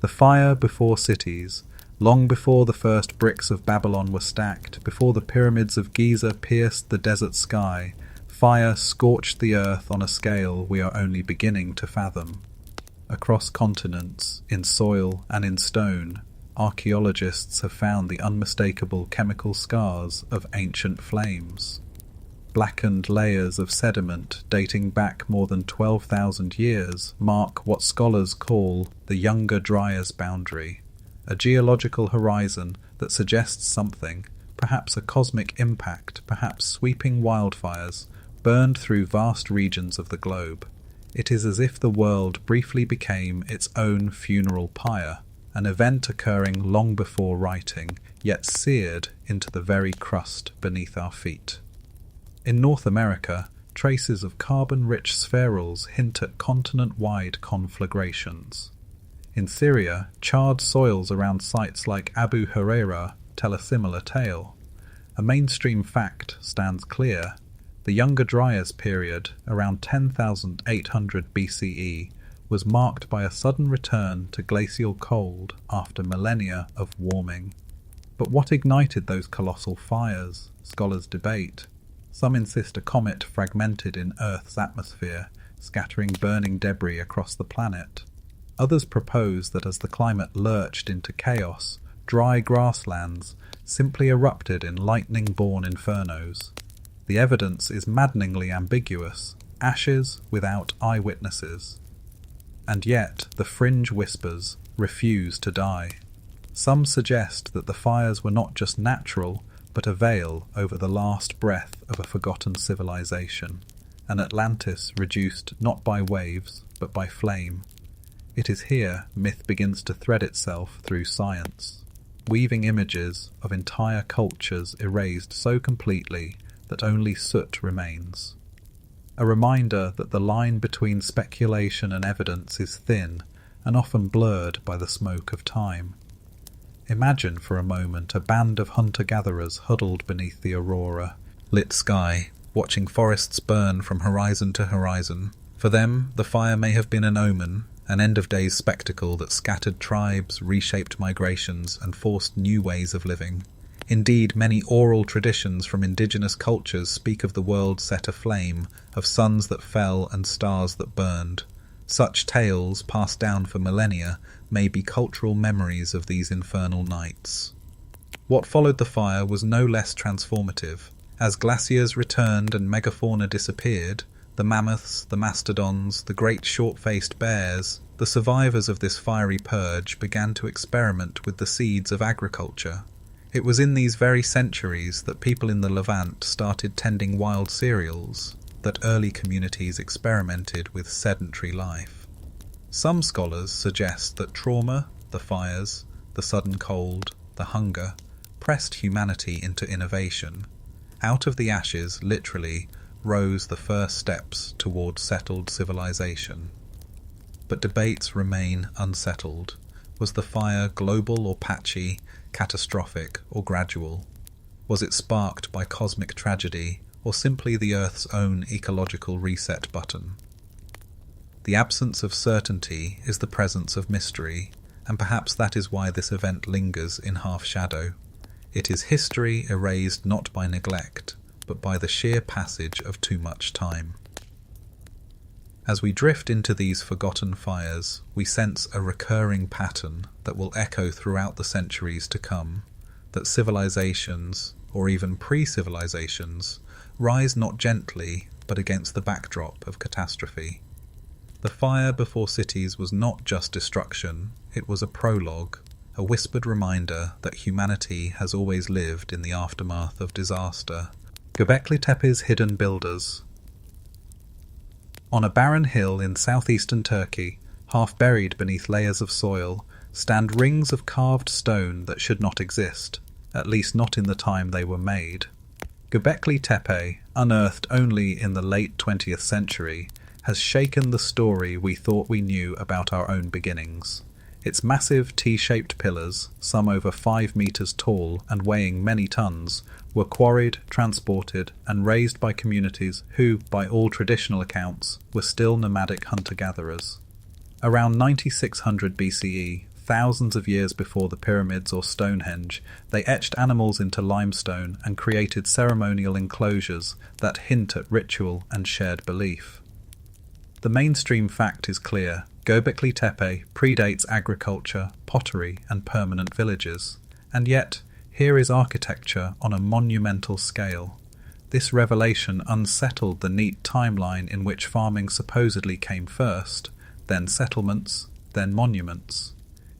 The fire before cities, long before the first bricks of Babylon were stacked, before the pyramids of Giza pierced the desert sky, fire scorched the earth on a scale we are only beginning to fathom. Across continents, in soil and in stone, archaeologists have found the unmistakable chemical scars of ancient flames. Blackened layers of sediment dating back more than 12,000 years mark what scholars call the Younger Dryas boundary, a geological horizon that suggests something, perhaps a cosmic impact, perhaps sweeping wildfires, burned through vast regions of the globe. It is as if the world briefly became its own funeral pyre, an event occurring long before writing, yet seared into the very crust beneath our feet. In North America, traces of carbon-rich spherals hint at continent-wide conflagrations. In Syria, charred soils around sites like Abu Huraira tell a similar tale. A mainstream fact stands clear. The Younger Dryas period, around 10,800 BCE, was marked by a sudden return to glacial cold after millennia of warming. But what ignited those colossal fires? Scholars debate. Some insist a comet fragmented in Earth's atmosphere, scattering burning debris across the planet. Others propose that as the climate lurched into chaos, dry grasslands simply erupted in lightning-born infernos. The evidence is maddeningly ambiguous, ashes without eyewitnesses. And yet the fringe whispers refuse to die. Some suggest that the fires were not just natural, but a veil over the last breath of a forgotten civilization, an Atlantis reduced not by waves, but by flame. It is here myth begins to thread itself through science, weaving images of entire cultures erased so completely that only soot remains. A reminder that the line between speculation and evidence is thin and often blurred by the smoke of time. Imagine for a moment a band of hunter-gatherers huddled beneath the aurora, lit sky, watching forests burn from horizon to horizon. For them, the fire may have been an omen, an end-of-days spectacle that scattered tribes, reshaped migrations, and forced new ways of living. Indeed, many oral traditions from indigenous cultures speak of the world set aflame, of suns that fell and stars that burned. Such tales, passed down for millennia, may be cultural memories of these infernal nights. What followed the fire was no less transformative. As glaciers returned and megafauna disappeared, the mammoths, the mastodons, the great short-faced bears, the survivors of this fiery purge began to experiment with the seeds of agriculture. It was in these very centuries that people in the Levant started tending wild cereals, that early communities experimented with sedentary life. Some scholars suggest that trauma, the fires, the sudden cold, the hunger, pressed humanity into innovation. Out of the ashes, literally, rose the first steps toward settled civilization. But debates remain unsettled. Was the fire global or patchy, catastrophic or gradual? Was it sparked by cosmic tragedy, or simply the Earth's own ecological reset button? The absence of certainty is the presence of mystery, and perhaps that is why this event lingers in half-shadow. It is history erased not by neglect, but by the sheer passage of too much time. As we drift into these forgotten fires, we sense a recurring pattern that will echo throughout the centuries to come, that civilizations, or even pre-civilizations, rise not gently, but against the backdrop of catastrophe. The fire before cities was not just destruction, it was a prologue, a whispered reminder that humanity has always lived in the aftermath of disaster. Göbekli Tepe's hidden builders. On a barren hill in southeastern Turkey, half buried beneath layers of soil, stand rings of carved stone that should not exist, at least not in the time they were made. Göbekli Tepe, unearthed only in the late 20th century, has shaken the story we thought we knew about our own beginnings. Its massive T-shaped pillars, some over 5 meters tall and weighing many tons, were quarried, transported, and raised by communities who, by all traditional accounts, were still nomadic hunter-gatherers. Around 9600 BCE, thousands of years before the pyramids or Stonehenge, they etched animals into limestone and created ceremonial enclosures that hint at ritual and shared belief. The mainstream fact is clear. Göbekli Tepe predates agriculture, pottery, and permanent villages. And yet, here is architecture on a monumental scale. This revelation unsettled the neat timeline in which farming supposedly came first, then settlements, then monuments.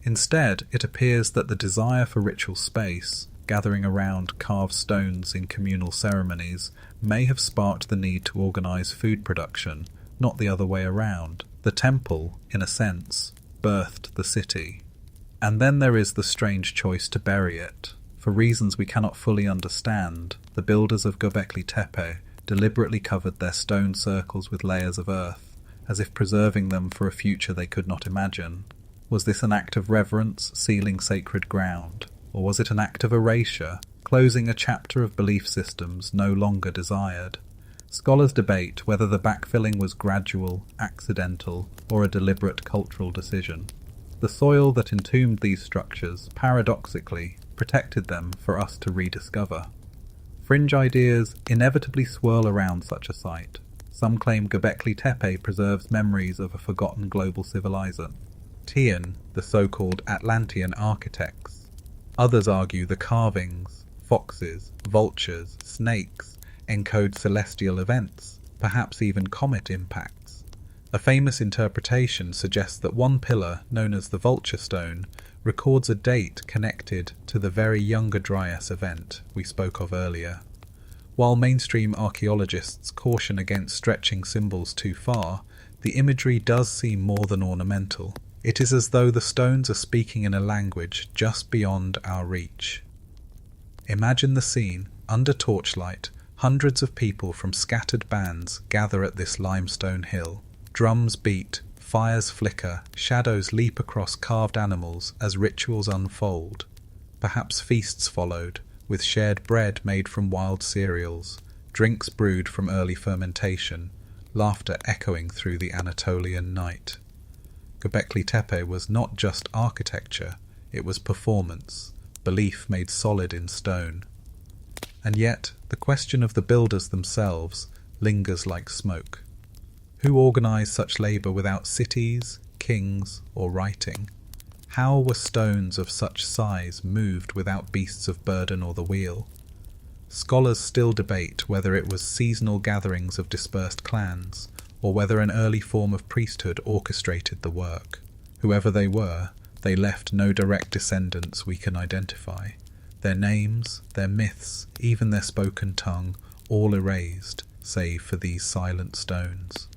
Instead, it appears that the desire for ritual space, gathering around carved stones in communal ceremonies, may have sparked the need to organize food production, not the other way around. The temple, in a sense, birthed the city. And then there is the strange choice to bury it. For reasons we cannot fully understand, the builders of Göbekli Tepe deliberately covered their stone circles with layers of earth, as if preserving them for a future they could not imagine. Was this an act of reverence, sealing sacred ground? Or was it an act of erasure, closing a chapter of belief systems no longer desired? Scholars debate whether the backfilling was gradual, accidental, or a deliberate cultural decision. The soil that entombed these structures, paradoxically, protected them for us to rediscover. Fringe ideas inevitably swirl around such a site. Some claim Göbekli Tepe preserves memories of a forgotten global civilization, the so-called Atlantean architects. Others argue the carvings, foxes, vultures, snakes, encode celestial events, perhaps even comet impacts. A famous interpretation suggests that one pillar, known as the Vulture Stone, records a date connected to the very Younger Dryas event we spoke of earlier. While mainstream archaeologists caution against stretching symbols too far, the imagery does seem more than ornamental. It is as though the stones are speaking in a language just beyond our reach. Imagine the scene. Under torchlight, hundreds of people from scattered bands gather at this limestone hill. Drums beat, fires flicker, shadows leap across carved animals as rituals unfold. Perhaps feasts followed, with shared bread made from wild cereals, drinks brewed from early fermentation, laughter echoing through the Anatolian night. Göbekli Tepe was not just architecture, it was performance, belief made solid in stone. And yet, the question of the builders themselves lingers like smoke. Who organised such labour without cities, kings, or writing? How were stones of such size moved without beasts of burden or the wheel? Scholars still debate whether it was seasonal gatherings of dispersed clans, or whether an early form of priesthood orchestrated the work. Whoever they were, they left no direct descendants we can identify. Their names, their myths, even their spoken tongue, all erased, save for these silent stones.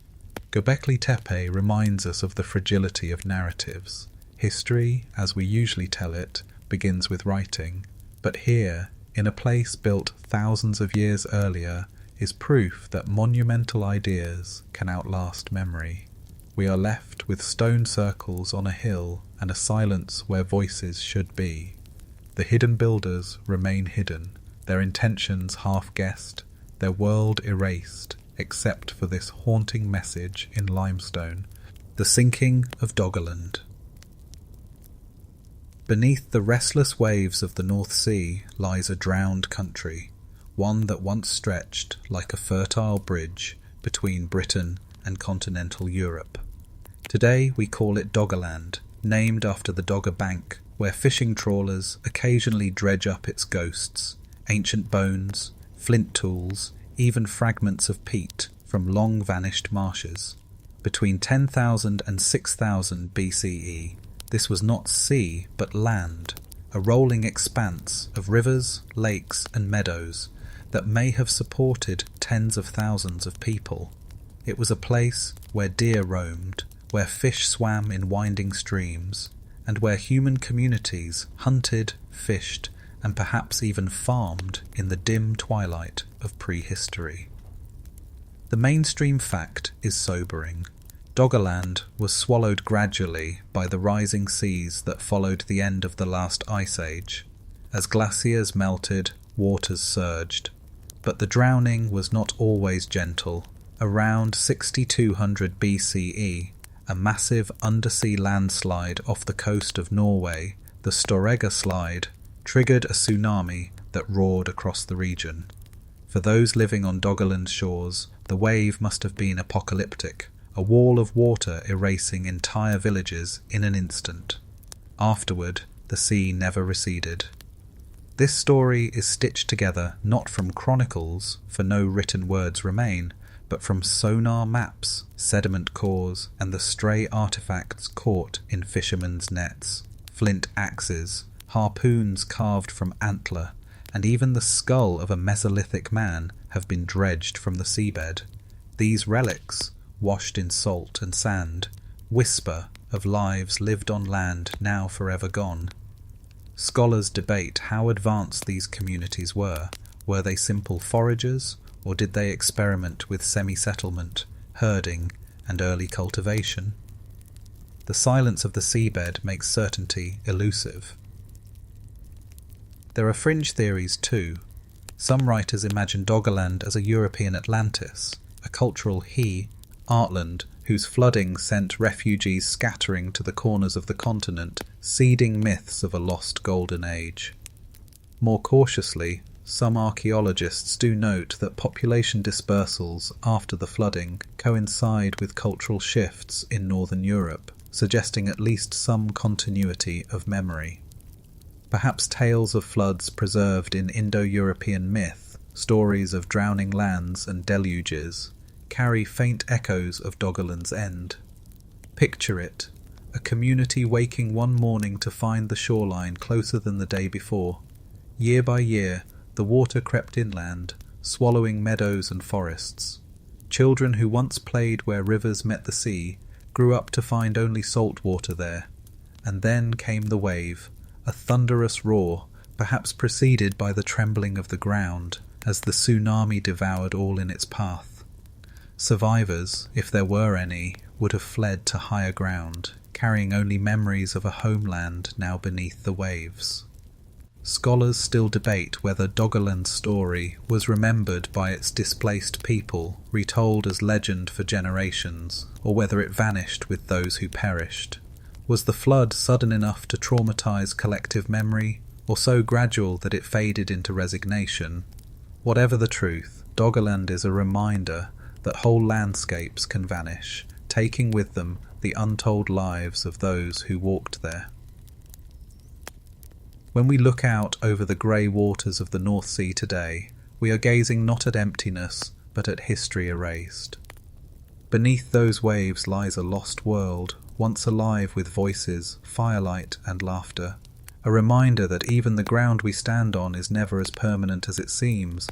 Göbekli Tepe reminds us of the fragility of narratives. History, as we usually tell it, begins with writing, but here, in a place built thousands of years earlier, is proof that monumental ideas can outlast memory. We are left with stone circles on a hill and a silence where voices should be. The hidden builders remain hidden, their intentions half-guessed, their world erased, except for this haunting message in limestone, the sinking of Doggerland. Beneath the restless waves of the North Sea lies a drowned country, one that once stretched like a fertile bridge between Britain and continental Europe. Today we call it Doggerland, named after the Dogger Bank, where fishing trawlers occasionally dredge up its ghosts, ancient bones, flint tools, even fragments of peat from long-vanished marshes. Between 10,000 and 6,000 BCE, this was not sea but land, a rolling expanse of rivers, lakes and meadows that may have supported tens of thousands of people. It was a place where deer roamed, where fish swam in winding streams, and where human communities hunted, fished, and perhaps even farmed in the dim twilight of prehistory. The mainstream fact is sobering. Doggerland was swallowed gradually by the rising seas that followed the end of the last ice age. As glaciers melted, waters surged. But the drowning was not always gentle. Around 6200 BCE, A massive undersea landslide off the coast of Norway, the Storegga Slide, triggered a tsunami that roared across the region. For those living on Doggerland shores, the wave must have been apocalyptic, a wall of water erasing entire villages in an instant. Afterward, the sea never receded. This story is stitched together not from chronicles, for no written words remain, but from sonar maps, sediment cores, and the stray artifacts caught in fishermen's nets. Flint axes, harpoons carved from antler, and even the skull of a Mesolithic man have been dredged from the seabed. These relics, washed in salt and sand, whisper of lives lived on land now forever gone. Scholars debate how advanced these communities were. Were they simple foragers, or did they experiment with semi-settlement, herding, and early cultivation? The silence of the seabed makes certainty elusive. There are fringe theories too. Some writers imagine Doggerland as a European Atlantis, a cultural Artland whose flooding sent refugees scattering to the corners of the continent, seeding myths of a lost golden age. More cautiously, some archaeologists do note that population dispersals after the flooding coincide with cultural shifts in northern Europe, suggesting at least some continuity of memory. Perhaps tales of floods preserved in Indo-European myth, stories of drowning lands and deluges, carry faint echoes of Doggerland's end. Picture it, a community waking one morning to find the shoreline closer than the day before. Year by year, the water crept inland, swallowing meadows and forests. Children who once played where rivers met the sea grew up to find only salt water there. And then came the wave, a thunderous roar, perhaps preceded by the trembling of the ground, as the tsunami devoured all in its path. Survivors, if there were any, would have fled to higher ground, carrying only memories of a homeland now beneath the waves. Scholars still debate whether Doggerland's story was remembered by its displaced people, retold as legend for generations, or whether it vanished with those who perished. Was the flood sudden enough to traumatize collective memory, or so gradual that it faded into resignation? Whatever the truth, Doggerland is a reminder that whole landscapes can vanish, taking with them the untold lives of those who walked there. When we look out over the grey waters of the North Sea today, we are gazing not at emptiness, but at history erased. Beneath those waves lies a lost world, once alive with voices, firelight and laughter. A reminder that even the ground we stand on is never as permanent as it seems.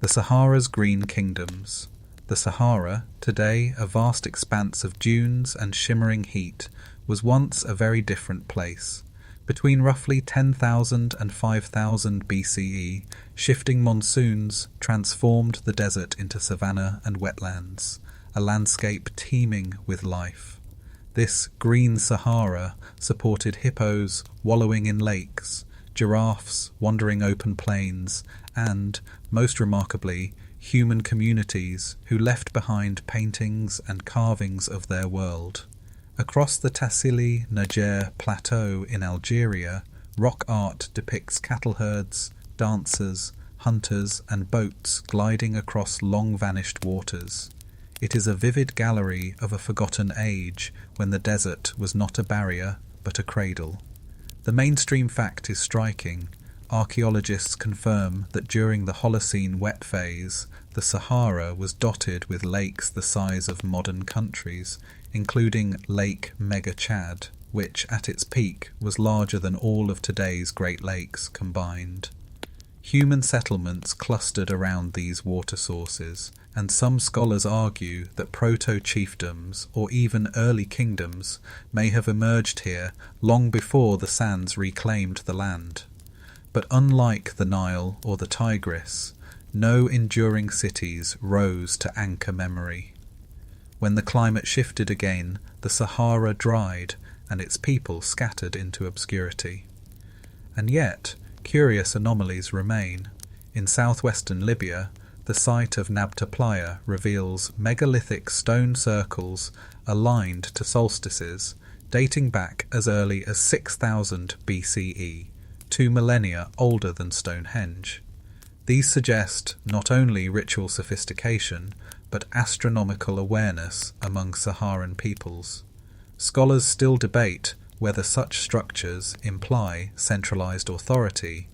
The Sahara's green kingdoms. The Sahara, today a vast expanse of dunes and shimmering heat, was once a very different place. Between roughly 10,000 and 5,000 BCE, shifting monsoons transformed the desert into savanna and wetlands, a landscape teeming with life. This Green Sahara supported hippos wallowing in lakes, giraffes wandering open plains, and, most remarkably, human communities who left behind paintings and carvings of their world. Across the Tassili Niger Plateau in Algeria, rock art depicts cattle herds, dancers, hunters and boats gliding across long-vanished waters. It is a vivid gallery of a forgotten age when the desert was not a barrier but a cradle. The mainstream fact is striking. Archaeologists confirm that during the Holocene wet phase, the Sahara was dotted with lakes the size of modern countries, including Lake Mega Chad, which at its peak was larger than all of today's Great Lakes combined. Human settlements clustered around these water sources, and some scholars argue that proto-chiefdoms or even early kingdoms may have emerged here long before the sands reclaimed the land. But unlike the Nile or the Tigris, no enduring cities rose to anchor memory. When the climate shifted again, the Sahara dried and its people scattered into obscurity. And yet, curious anomalies remain. In southwestern Libya, the The site of Nabataean reveals megalithic stone circles aligned to solstices, dating back as early as 6000 BCE, 2 millennia older than Stonehenge. These suggest not only ritual sophistication, but astronomical awareness among Saharan peoples. Scholars still debate whether such structures imply centralized authority,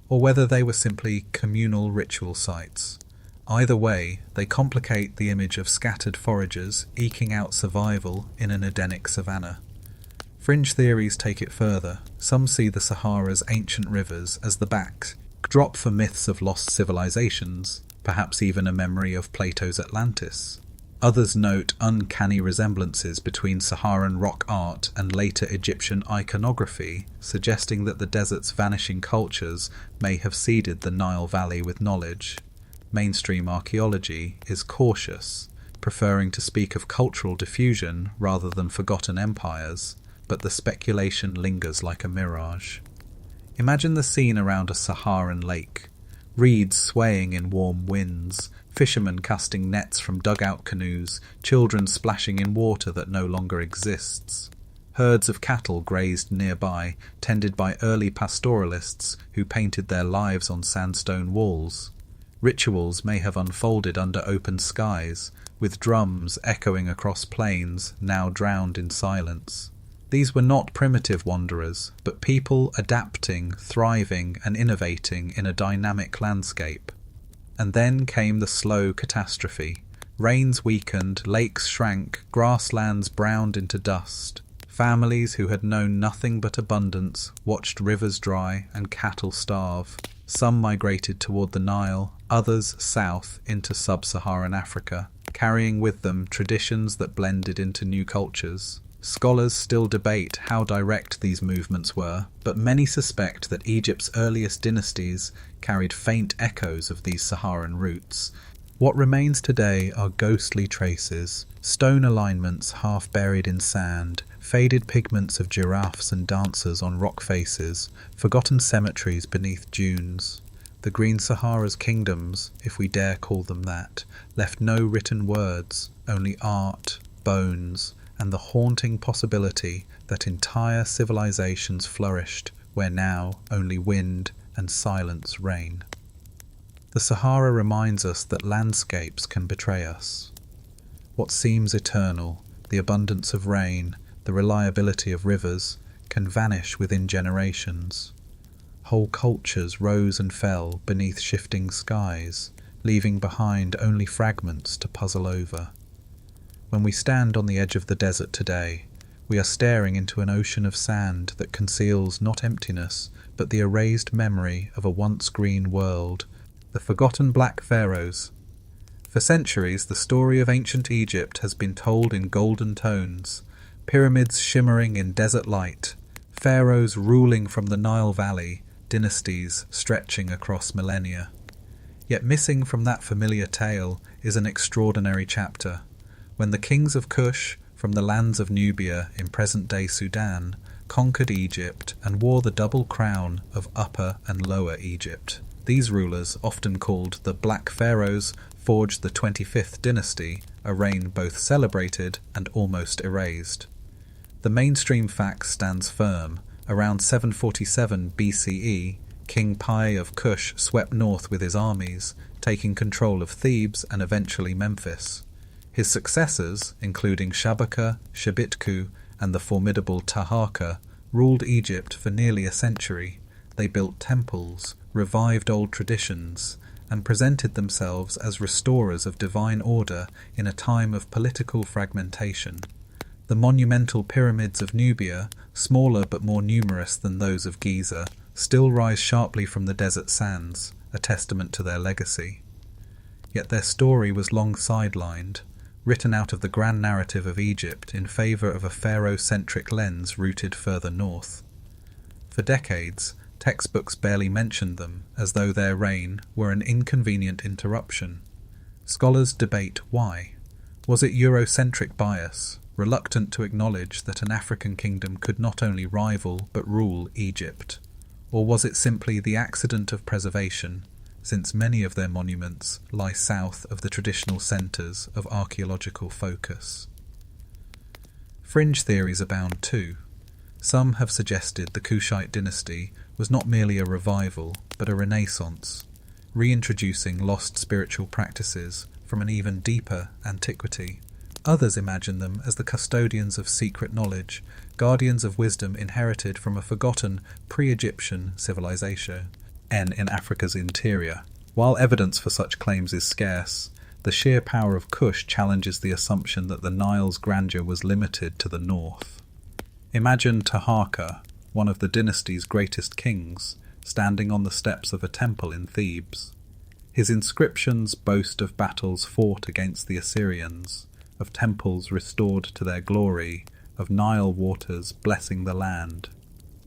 or whether they were simply communal ritual sites. Either way, they complicate the image of scattered foragers eking out survival in an Edenic savanna. Fringe theories take it further. Some see the Sahara's ancient rivers as the backdrop for myths of lost civilizations, perhaps even a memory of Plato's Atlantis. Others note uncanny resemblances between Saharan rock art and later Egyptian iconography, suggesting that the desert's vanishing cultures may have seeded the Nile Valley with knowledge. Mainstream archaeology is cautious, preferring to speak of cultural diffusion rather than forgotten empires, but the speculation lingers like a mirage. Imagine the scene around a Saharan lake. Reeds swaying in warm winds, fishermen casting nets from dugout canoes, children splashing in water that no longer exists. Herds of cattle grazed nearby, tended by early pastoralists who painted their lives on sandstone walls. Rituals may have unfolded under open skies, with drums echoing across plains now drowned in silence. These were not primitive wanderers, but people adapting, thriving, and innovating in a dynamic landscape. And then came the slow catastrophe. Rains weakened, lakes shrank, grasslands browned into dust. Families who had known nothing but abundance watched rivers dry and cattle starve. Some migrated toward the Nile, others south into sub-Saharan Africa, carrying with them traditions that blended into new cultures. Scholars still debate how direct these movements were, but many suspect that Egypt's earliest dynasties carried faint echoes of these Saharan roots. What remains today are ghostly traces, stone alignments half buried in sand, faded pigments of giraffes and dancers on rock faces, forgotten cemeteries beneath dunes. The Green Sahara's kingdoms, if we dare call them that, left no written words, only art, bones, and the haunting possibility that entire civilizations flourished where now only wind and silence reign. The Sahara reminds us that landscapes can betray us. What seems eternal, the abundance of rain, the reliability of rivers, can vanish within generations. Whole cultures rose and fell beneath shifting skies, leaving behind only fragments to puzzle over. When we stand on the edge of the desert today, we are staring into an ocean of sand that conceals not emptiness, but the erased memory of a once green world, the forgotten Black Pharaohs. For centuries, the story of ancient Egypt has been told in golden tones, pyramids shimmering in desert light, pharaohs ruling from the Nile Valley, dynasties stretching across millennia. Yet missing from that familiar tale is an extraordinary chapter. When the kings of Kush, from the lands of Nubia in present-day Sudan, conquered Egypt and wore the double crown of Upper and Lower Egypt. These rulers, often called the Black Pharaohs, forged the 25th dynasty, a reign both celebrated and almost erased. The mainstream fact stands firm. Around 747 BCE, King Pi of Kush swept north with his armies, taking control of Thebes and eventually Memphis. His successors, including Shabaka, Shabitku, and the formidable Taharqa, ruled Egypt for nearly a century. They built temples, revived old traditions, and presented themselves as restorers of divine order in a time of political fragmentation. The monumental pyramids of Nubia, smaller but more numerous than those of Giza, still rise sharply from the desert sands, a testament to their legacy. Yet their story was long sidelined, written out of the grand narrative of Egypt in favour of a pharaoh-centric lens rooted further north. For decades, textbooks barely mentioned them, as though their reign were an inconvenient interruption. Scholars debate why. Was it Eurocentric bias, reluctant to acknowledge that an African kingdom could not only rival but rule Egypt? Or was it simply the accident of preservation, since many of their monuments lie south of the traditional centres of archaeological focus. Fringe theories abound too. Some have suggested the Kushite dynasty was not merely a revival, but a renaissance, reintroducing lost spiritual practices from an even deeper antiquity. Others imagine them as the custodians of secret knowledge, guardians of wisdom inherited from a forgotten pre-Egyptian civilization in Africa's interior. While evidence for such claims is scarce, the sheer power of Kush challenges the assumption that the Nile's grandeur was limited to the north. Imagine Taharqa, one of the dynasty's greatest kings, standing on the steps of a temple in Thebes. His inscriptions boast of battles fought against the Assyrians, of temples restored to their glory, of Nile waters blessing the land.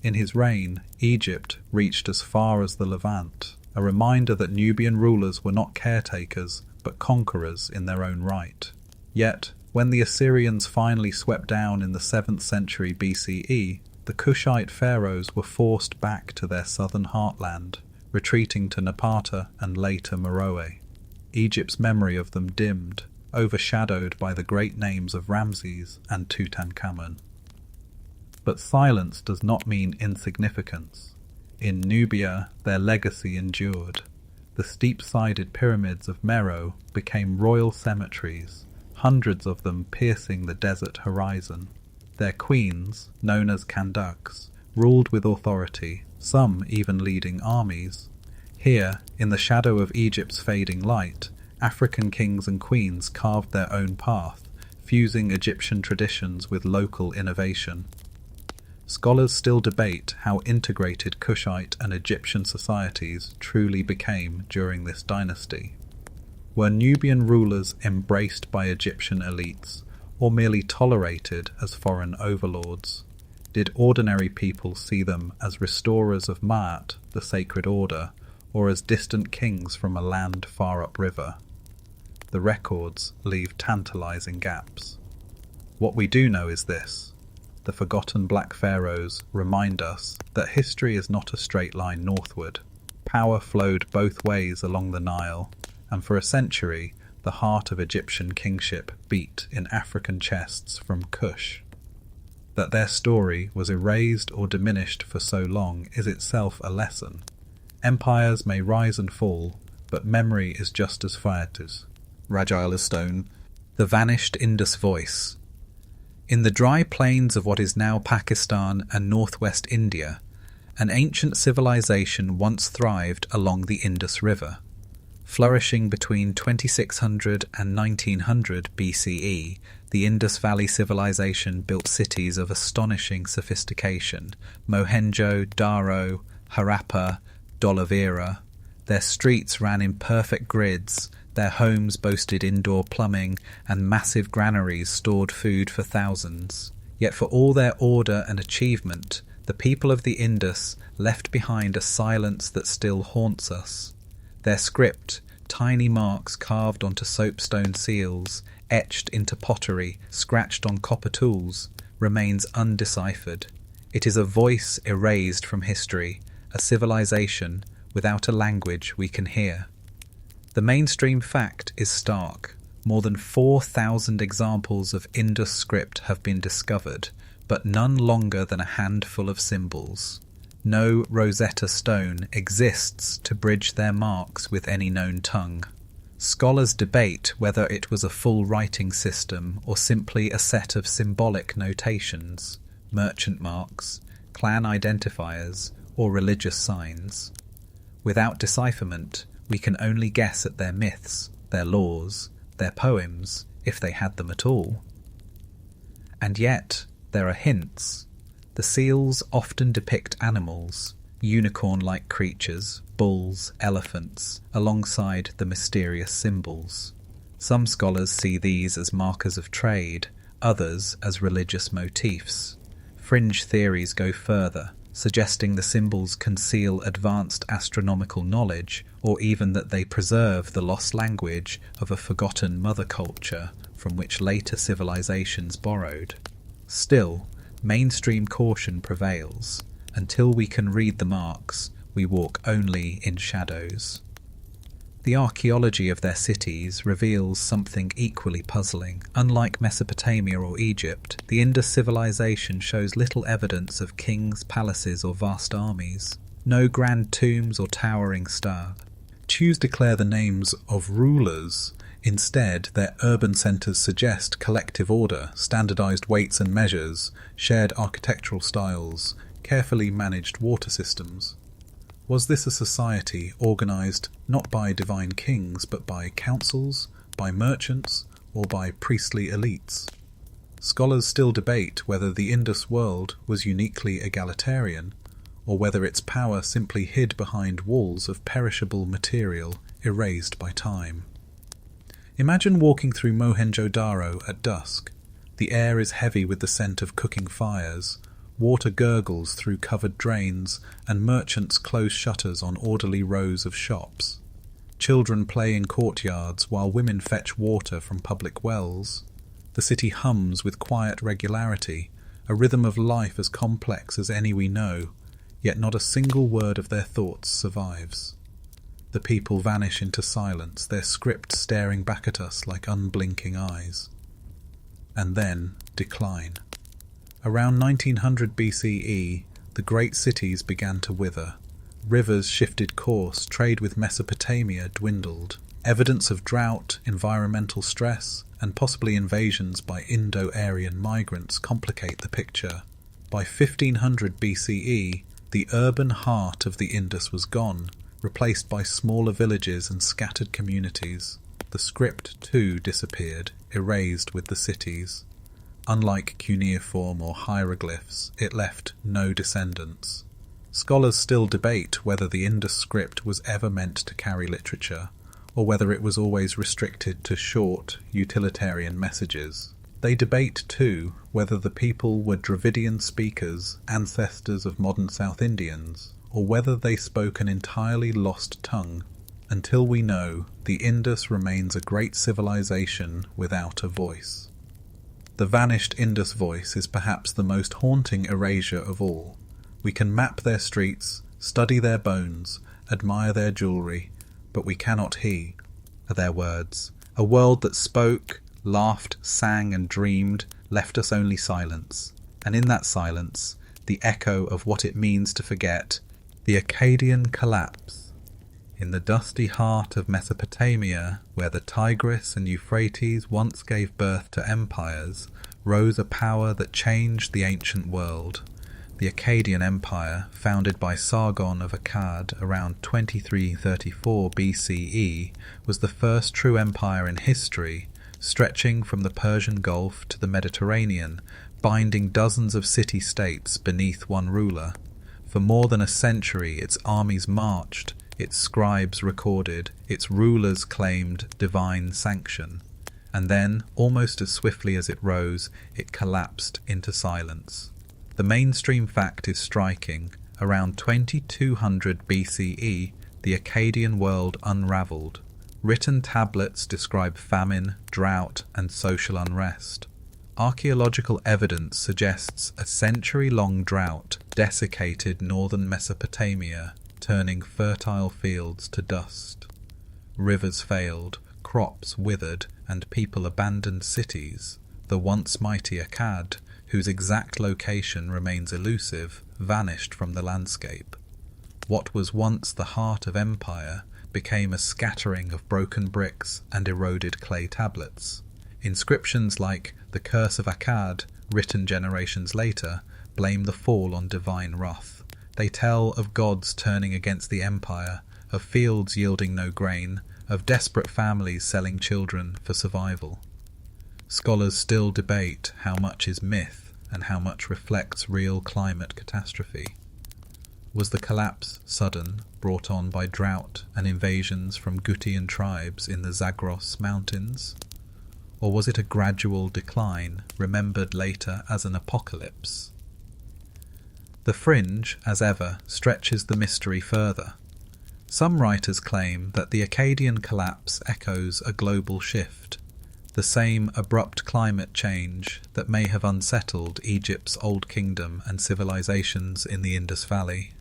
In his reign, Egypt reached as far as the Levant, a reminder that Nubian rulers were not caretakers but conquerors in their own right. Yet, when the Assyrians finally swept down in the 7th century BCE, the Kushite pharaohs were forced back to their southern heartland, retreating to Napata and later Meroe. Egypt's memory of them dimmed, overshadowed by the great names of Ramses and Tutankhamun. But silence does not mean insignificance. In Nubia, their legacy endured. The steep-sided pyramids of Meroe became royal cemeteries, hundreds of them piercing the desert horizon. Their queens, known as Kanduks, ruled with authority, some even leading armies. Here, in the shadow of Egypt's fading light, African kings and queens carved their own path, fusing Egyptian traditions with local innovation. Scholars still debate how integrated Kushite and Egyptian societies truly became during this dynasty. Were Nubian rulers embraced by Egyptian elites, or merely tolerated as foreign overlords? Did ordinary people see them as restorers of Ma'at, the sacred order, or as distant kings from a land far upriver? The records leave tantalizing gaps. What we do know is this: the forgotten Black Pharaohs remind us that history is not a straight line northward. Power flowed both ways along the Nile, and for a century the heart of Egyptian kingship beat in African chests from Kush. That their story was erased or diminished for so long is itself a lesson. Empires may rise and fall, but memory is just as fragile as stone. The vanished Indus voice. In the dry plains of what is now Pakistan and northwest India, an ancient civilization once thrived along the Indus River. Flourishing between 2600 and 1900 BCE, the Indus Valley Civilization built cities of astonishing sophistication: Mohenjo-Daro, Harappa, Dholavira. Their streets ran in perfect grids, their homes boasted indoor plumbing, and massive granaries stored food for thousands. Yet for all their order and achievement, the people of the Indus left behind a silence that still haunts us. Their script, tiny marks carved onto soapstone seals, etched into pottery, scratched on copper tools, remains undeciphered. It is a voice erased from history, a civilization without a language we can hear. The mainstream fact is stark. More than 4,000 examples of Indus script have been discovered, but none longer than a handful of symbols. No Rosetta Stone exists to bridge their marks with any known tongue. Scholars debate whether it was a full writing system or simply a set of symbolic notations, merchant marks, clan identifiers, or religious signs. Without decipherment, we can only guess at their myths, their laws, their poems, if they had them at all. And yet, there are hints. The seals often depict animals, unicorn-like creatures, bulls, elephants, alongside the mysterious symbols. Some scholars see these as markers of trade, others as religious motifs. Fringe theories go further, suggesting the symbols conceal advanced astronomical knowledge, or even that they preserve the lost language of a forgotten mother culture from which later civilizations borrowed. Still, mainstream caution prevails. Until we can read the marks, we walk only in shadows. The archaeology of their cities reveals something equally puzzling. Unlike Mesopotamia or Egypt, the Indus civilization shows little evidence of kings, palaces, or vast armies. No grand tombs or towering statues declare the names of rulers. Instead, their urban centres suggest collective order, standardised weights and measures, shared architectural styles, carefully managed water systems. Was this a society organised not by divine kings but by councils, by merchants, or by priestly elites? Scholars still debate whether the Indus world was uniquely egalitarian, or whether its power simply hid behind walls of perishable material erased by time. Imagine walking through Mohenjo-Daro at dusk. The air is heavy with the scent of cooking fires, water gurgles through covered drains, and merchants close shutters on orderly rows of shops. Children play in courtyards while women fetch water from public wells. The city hums with quiet regularity, a rhythm of life as complex as any we know, yet not a single word of their thoughts survives. The people vanish into silence, their script staring back at us like unblinking eyes. And then decline. Around 1900 BCE, the great cities began to wither. Rivers shifted course, trade with Mesopotamia dwindled. Evidence of drought, environmental stress, and possibly invasions by Indo-Aryan migrants complicate the picture. By 1500 BCE, the urban heart of the Indus was gone, replaced by smaller villages and scattered communities. The script, too, disappeared, erased with the cities. Unlike cuneiform or hieroglyphs, it left no descendants. Scholars still debate whether the Indus script was ever meant to carry literature, or whether it was always restricted to short, utilitarian messages. They debate, too, whether the people were Dravidian speakers, ancestors of modern South Indians, or whether they spoke an entirely lost tongue. Until we know, the Indus remains a great civilization without a voice. The vanished Indus voice is perhaps the most haunting erasure of all. We can map their streets, study their bones, admire their jewellery, but we cannot hear their words. A world that spoke, laughed, sang and dreamed left us only silence, and in that silence, the echo of what it means to forget, the Akkadian Collapse. In the dusty heart of Mesopotamia, where the Tigris and Euphrates once gave birth to empires, rose a power that changed the ancient world. The Akkadian Empire, founded by Sargon of Akkad around 2334 BCE, was the first true empire in history, stretching from the Persian Gulf to the Mediterranean, binding dozens of city-states beneath one ruler. For more than a century its armies marched, its scribes recorded, its rulers claimed divine sanction. And then, almost as swiftly as it rose, it collapsed into silence. The mainstream fact is striking. Around 2200 BCE, the Akkadian world unravelled. Written tablets describe famine, drought, and social unrest. Archaeological evidence suggests a century-long drought desiccated northern Mesopotamia, turning fertile fields to dust. Rivers failed, crops withered, and people abandoned cities. The once mighty Akkad, whose exact location remains elusive, vanished from the landscape. What was once the heart of empire became a scattering of broken bricks and eroded clay tablets. Inscriptions like the Curse of Akkad, written generations later, blame the fall on divine wrath. They tell of gods turning against the empire, of fields yielding no grain, of desperate families selling children for survival. Scholars still debate how much is myth and how much reflects real climate catastrophe. Was the collapse sudden, brought on by drought and invasions from Gutian tribes in the Zagros Mountains? Or was it a gradual decline, remembered later as an apocalypse? The fringe, as ever, stretches the mystery further. Some writers claim that the Akkadian collapse echoes a global shift, the same abrupt climate change that may have unsettled Egypt's Old Kingdom and civilizations in the Indus Valley.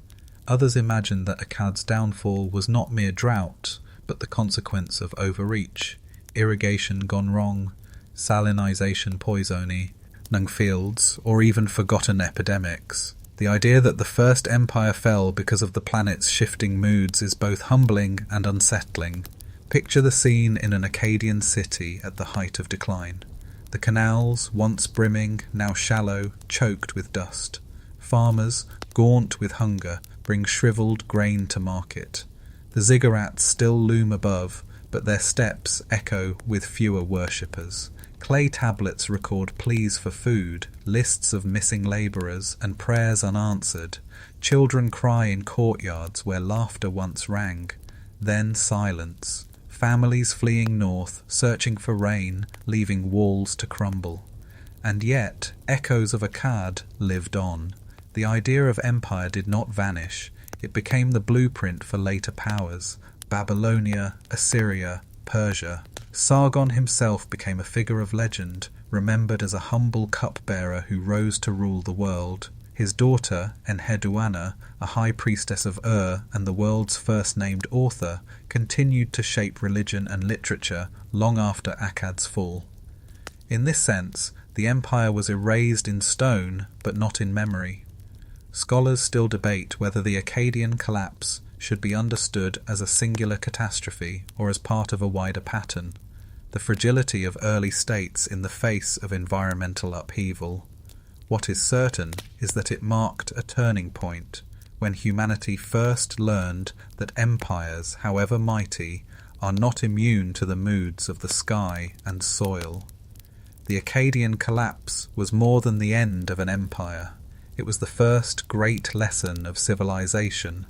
Others imagine that Akkad's downfall was not mere drought, but the consequence of overreach, irrigation gone wrong, salinization poisony, nung fields, or even forgotten epidemics. The idea that the first empire fell because of the planet's shifting moods is both humbling and unsettling. Picture the scene in an Akkadian city at the height of decline. The canals, once brimming, now shallow, choked with dust. Farmers, gaunt with hunger, bring shriveled grain to market. The ziggurats still loom above, but their steps echo with fewer worshippers. Clay tablets record pleas for food, lists of missing labourers, and prayers unanswered. Children cry in courtyards where laughter once rang. Then silence. Families fleeing north, searching for rain, leaving walls to crumble. And yet, echoes of Akkad lived on. The idea of empire did not vanish. It became the blueprint for later powers. Babylonia, Assyria, Persia. Sargon himself became a figure of legend, remembered as a humble cupbearer who rose to rule the world. His daughter, Enheduanna, a high priestess of and the world's first named author, continued to shape religion and literature long after Akkad's fall. In this sense, the empire was erased in stone, but not in memory. Scholars still debate whether the Akkadian Collapse should be understood as a singular catastrophe or as part of a wider pattern. The fragility of early states in the face of environmental upheaval. What is certain is that it marked a turning point when humanity first learned that empires, however mighty, are not immune to the moods of the sky and soil. The Akkadian Collapse was more than the end of an empire. It was the first great lesson of civilization,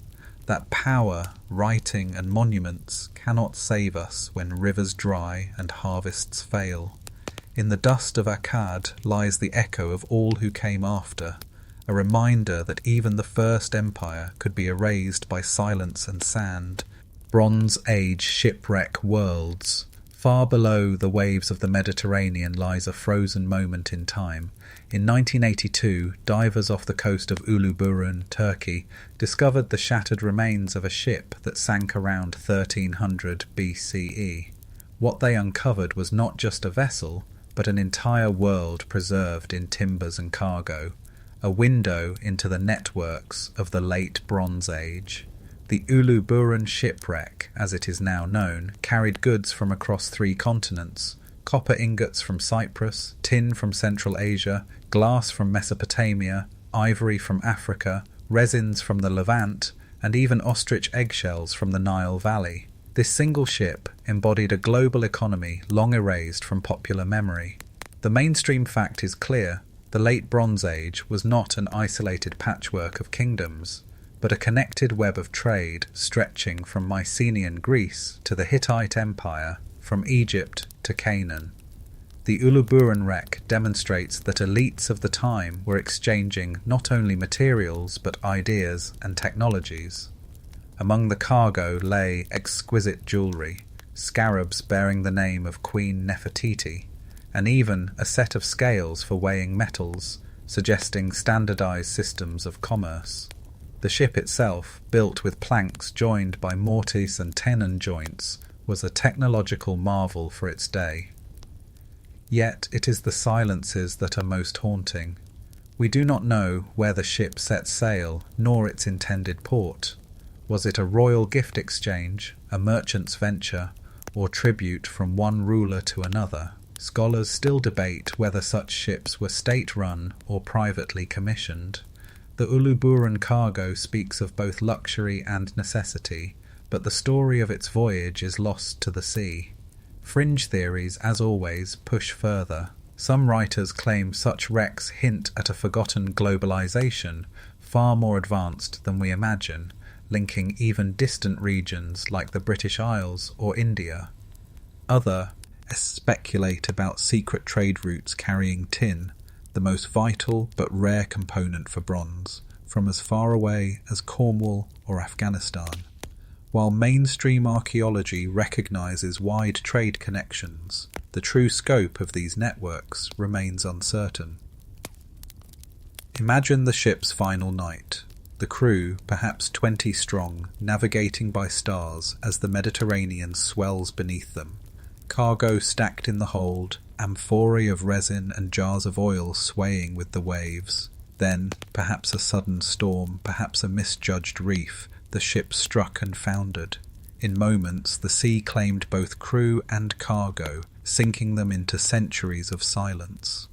that power, writing and monuments cannot save us when rivers dry and harvests fail. In the dust of Akkad lies the echo of all who came after, a reminder that even the first empire could be erased by silence and sand. Bronze Age shipwreck worlds. Far below the waves of the Mediterranean lies a frozen moment in time. In 1982, divers off the coast of Uluburun, Turkey, discovered the shattered remains of a ship that sank around 1300 BCE. What they uncovered was not just a vessel, but an entire world preserved in timbers and cargo, a window into the networks of the late Bronze Age. The Uluburun shipwreck, as it is now known, carried goods from across 3 continents: copper ingots from Cyprus, tin from Central Asia, glass from Mesopotamia, ivory from Africa, resins from the Levant, and even ostrich eggshells from the Nile Valley. This single ship embodied a global economy long erased from popular memory. The mainstream fact is clear: the late Bronze Age was not an isolated patchwork of kingdoms, but a connected web of trade stretching from Mycenaean Greece to the Hittite Empire, from Egypt to Canaan. The Uluburun wreck demonstrates that elites of the time were exchanging not only materials but ideas and technologies. Among the cargo lay exquisite jewellery, scarabs bearing the name of Queen Nefertiti, and even a set of scales for weighing metals, suggesting standardised systems of commerce. The ship itself, built with planks joined by mortise and tenon joints, was a technological marvel for its day. Yet it is the silences that are most haunting. We do not know where the ship set sail, nor its intended port. Was it a royal gift exchange, a merchant's venture, or tribute from one ruler to another? Scholars still debate whether such ships were state-run or privately commissioned. The Uluburun cargo speaks of both luxury and necessity, but the story of its voyage is lost to the sea. Fringe theories, as always, push further. Some writers claim such wrecks hint at a forgotten globalization, far more advanced than we imagine, linking even distant regions like the British Isles or India. Others speculate about secret trade routes carrying tin, the most vital but rare component for bronze, from as far away as Cornwall or Afghanistan. While mainstream archaeology recognises wide trade connections, the true scope of these networks remains uncertain. Imagine the ship's final night. The The crew, perhaps 20 strong, navigating by stars as the Mediterranean swells beneath them. Cargo stacked in the hold, amphorae of resin and jars of oil swaying with the waves. Then, perhaps a sudden storm, perhaps a misjudged reef, the ship struck and foundered. In moments, the sea claimed both crew and cargo, sinking them into centuries of silence.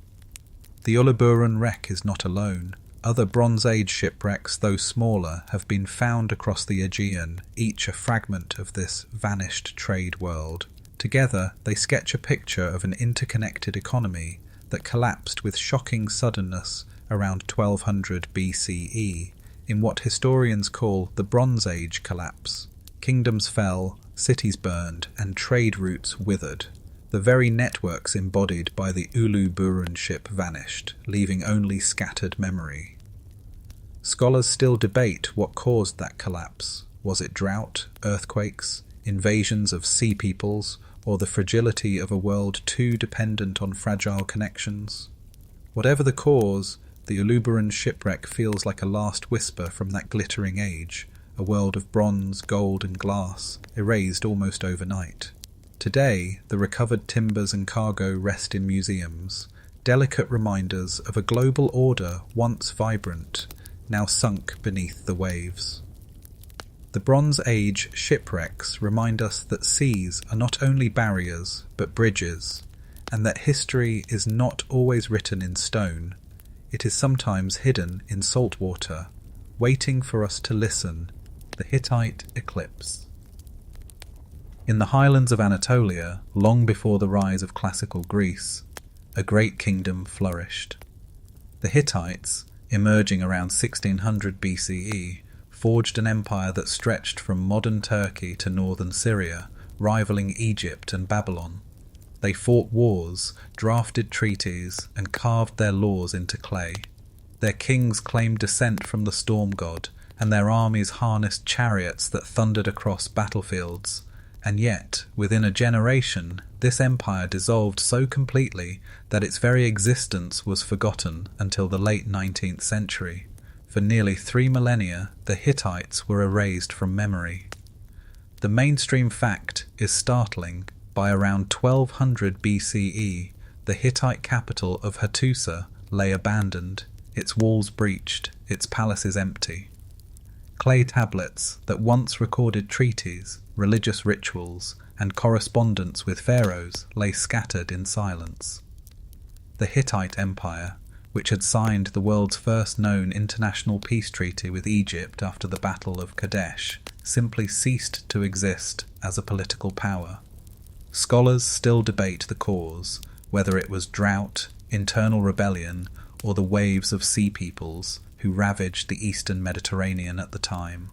The Uluburun wreck is not alone. Other Bronze Age shipwrecks, though smaller, have been found across the Aegean, each a fragment of this vanished trade world. Together, they sketch a picture of an interconnected economy that collapsed with shocking suddenness around 1200 BCE, in what historians call the Bronze Age collapse. Kingdoms fell, cities burned, and trade routes withered. The very networks embodied by the Uluburun ship vanished, leaving only scattered memory. Scholars still debate what caused that collapse. Was it drought, earthquakes, invasions of sea peoples, or the fragility of a world too dependent on fragile connections? Whatever the cause, the Uluburun shipwreck feels like a last whisper from that glittering age, a world of bronze, gold and glass, erased almost overnight. Today, the recovered timbers and cargo rest in museums, delicate reminders of a global order once vibrant, now sunk beneath the waves. The Bronze Age shipwrecks remind us that seas are not only barriers, but bridges, and that history is not always written in stone. It is sometimes hidden in salt water, waiting for us to listen. The Hittite Eclipse. In the highlands of Anatolia, long before the rise of classical Greece, a great kingdom flourished. The Hittites, emerging around 1600 BCE, forged an empire that stretched from modern Turkey to northern Syria, rivaling Egypt and Babylon. They fought wars, drafted treaties, and carved their laws into clay. Their kings claimed descent from the storm god, and their armies harnessed chariots that thundered across battlefields. And yet, within a generation, this empire dissolved so completely that its very existence was forgotten until the late 19th century. For nearly 3 millennia, the Hittites were erased from memory. The mainstream fact is startling. By around 1200 BCE, the Hittite capital of Hattusa lay abandoned, its walls breached, its palaces empty. Clay tablets that once recorded treaties, religious rituals, and correspondence with pharaohs lay scattered in silence. The Hittite Empire, which had signed the world's first known international peace treaty with Egypt after the Battle of Kadesh, simply ceased to exist as a political power. Scholars still debate the cause, whether it was drought, internal rebellion, or the waves of sea peoples who ravaged the eastern Mediterranean at the time.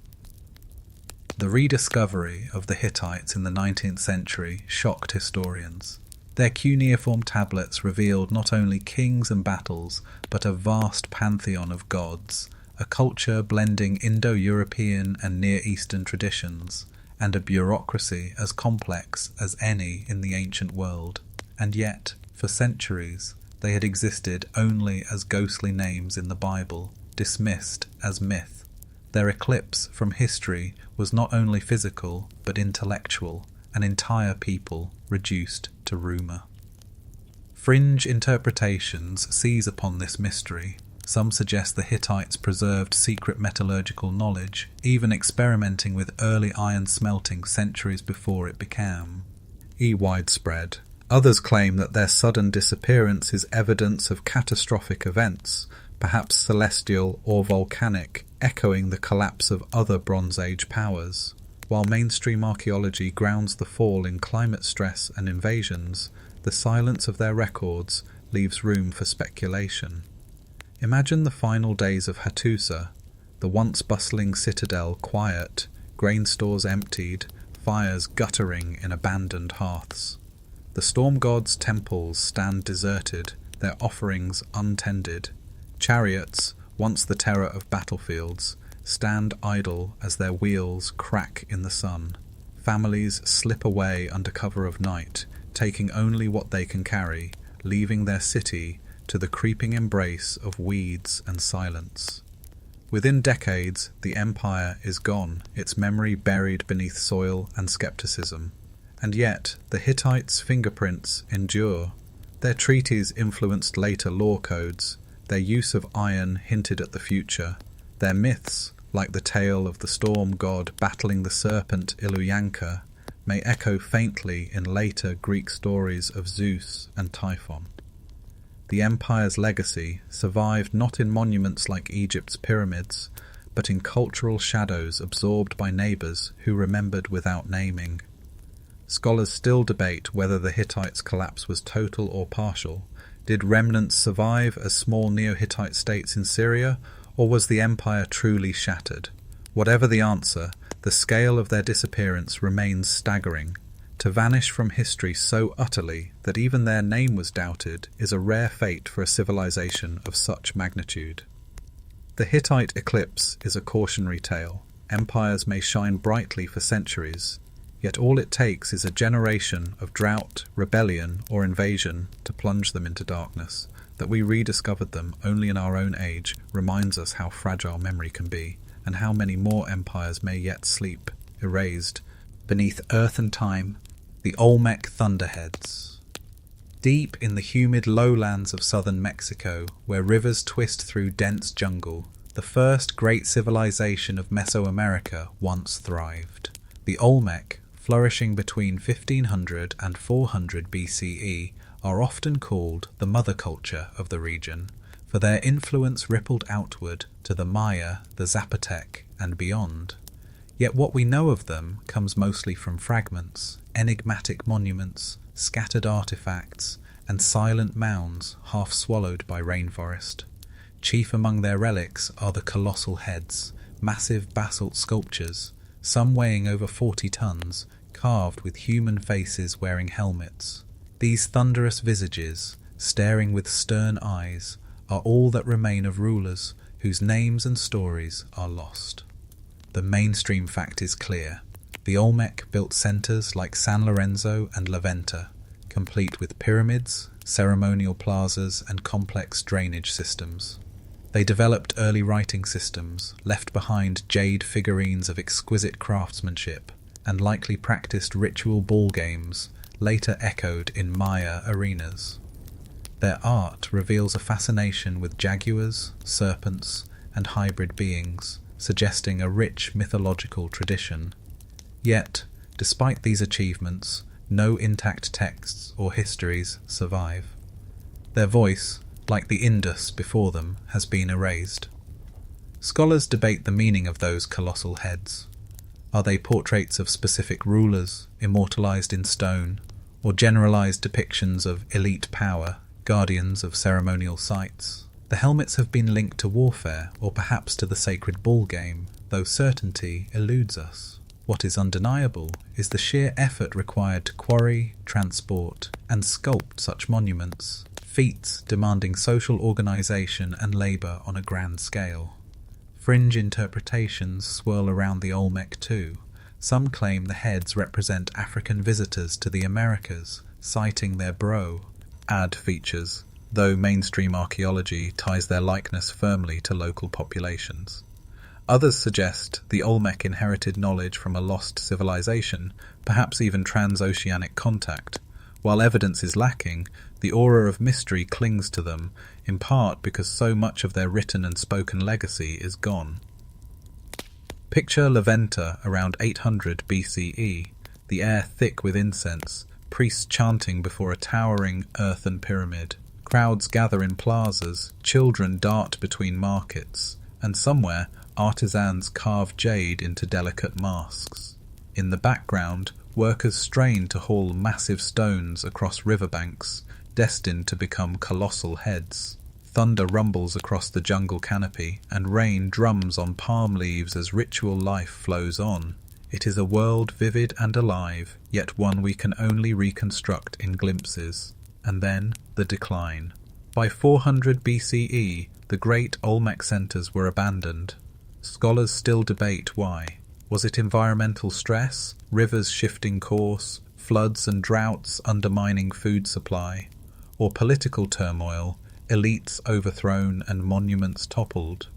The rediscovery of the Hittites in the 19th century shocked historians. Their cuneiform tablets revealed not only kings and battles, but a vast pantheon of gods, a culture blending Indo-European and Near Eastern traditions, and a bureaucracy as complex as any in the ancient world. And yet, for centuries, they had existed only as ghostly names in the Bible, dismissed as myth. Their eclipse from history was not only physical, but intellectual, an entire people reduced to rumour. Fringe interpretations seize upon this mystery. Some suggest the Hittites preserved secret metallurgical knowledge, even experimenting with early iron smelting centuries before it became widespread. Others claim that their sudden disappearance is evidence of catastrophic events, perhaps celestial or volcanic, echoing the collapse of other Bronze Age powers. While mainstream archaeology grounds the fall in climate stress and invasions, the silence of their records leaves room for speculation. Imagine the final days of Hattusa, the once bustling citadel quiet, grain stores emptied, fires guttering in abandoned hearths. The storm god's temples stand deserted, their offerings untended. Chariots, once the terror of battlefields, stand idle as their wheels crack in the sun. Families slip away under cover of night, taking only what they can carry, leaving their city to the creeping embrace of weeds and silence. Within decades, the empire is gone, its memory buried beneath soil and skepticism. And yet, the Hittites' fingerprints endure. Their treaties influenced later law codes, their use of iron hinted at the future, their myths, like the tale of the storm god battling the serpent Iluyanka, may echo faintly in later Greek stories of Zeus and Typhon. The empire's legacy survived not in monuments like Egypt's pyramids, but in cultural shadows absorbed by neighbours who remembered without naming. Scholars still debate whether the Hittites' collapse was total or partial. Did remnants survive as small Neo-Hittite states in Syria, or was the empire truly shattered? Whatever the answer, the scale of their disappearance remains staggering. To vanish from history so utterly that even their name was doubted is a rare fate for a civilization of such magnitude. The Hittite eclipse is a cautionary tale. Empires may shine brightly for centuries, yet all it takes is a generation of drought, rebellion, or invasion to plunge them into darkness. That we rediscovered them only in our own age reminds us how fragile memory can be, and how many more empires may yet sleep, erased, beneath earth and time. The Olmec Thunderheads. Deep in the humid lowlands of southern Mexico, where rivers twist through dense jungle, the first great civilization of Mesoamerica once thrived. The Olmec, flourishing between 1500 and 400 BCE, are often called the mother culture of the region, for their influence rippled outward to the Maya, the Zapotec, and beyond. Yet what we know of them comes mostly from fragments, enigmatic monuments, scattered artifacts, and silent mounds half swallowed by rainforest. Chief among their relics are the colossal heads, massive basalt sculptures, some weighing over 40 tons, carved with human faces wearing helmets. These thunderous visages, staring with stern eyes, are all that remain of rulers whose names and stories are lost. The mainstream fact is clear. The Olmec built centres like San Lorenzo and La Venta, complete with pyramids, ceremonial plazas, and complex drainage systems. They developed early writing systems, left behind jade figurines of exquisite craftsmanship, and likely practiced ritual ball games, later echoed in Maya arenas. Their art reveals a fascination with jaguars, serpents, and hybrid beings, suggesting a rich mythological tradition. Yet, despite these achievements, no intact texts or histories survive. Their voice, like the Indus before them, has been erased. Scholars debate the meaning of those colossal heads. Are they portraits of specific rulers, immortalized in stone, or generalized depictions of elite power, guardians of ceremonial sites? The helmets have been linked to warfare, or perhaps to the sacred ball game, though certainty eludes us. What is undeniable is the sheer effort required to quarry, transport, and sculpt such monuments, feats demanding social organization and labor on a grand scale. Fringe interpretations swirl around the Olmec too. Some claim the heads represent African visitors to the Americas, citing their ad features, though mainstream archaeology ties their likeness firmly to local populations. Others suggest the Olmec inherited knowledge from a lost civilization, perhaps even transoceanic contact. While evidence is lacking, the aura of mystery clings to them, in part because so much of their written and spoken legacy is gone. Picture La Venta around 800 BCE, the air thick with incense, priests chanting before a towering earthen pyramid. Crowds gather in plazas, children dart between markets, and somewhere artisans carve jade into delicate masks. In the background, workers strain to haul massive stones across riverbanks, destined to become colossal heads. Thunder rumbles across the jungle canopy, and rain drums on palm leaves as ritual life flows on. It is a world vivid and alive, yet one we can only reconstruct in glimpses. And then, the decline. By 400 BCE, the great Olmec centres were abandoned. Scholars still debate why. Was it environmental stress, rivers shifting course, floods and droughts undermining food supply, or political turmoil, elites overthrown and monuments toppled?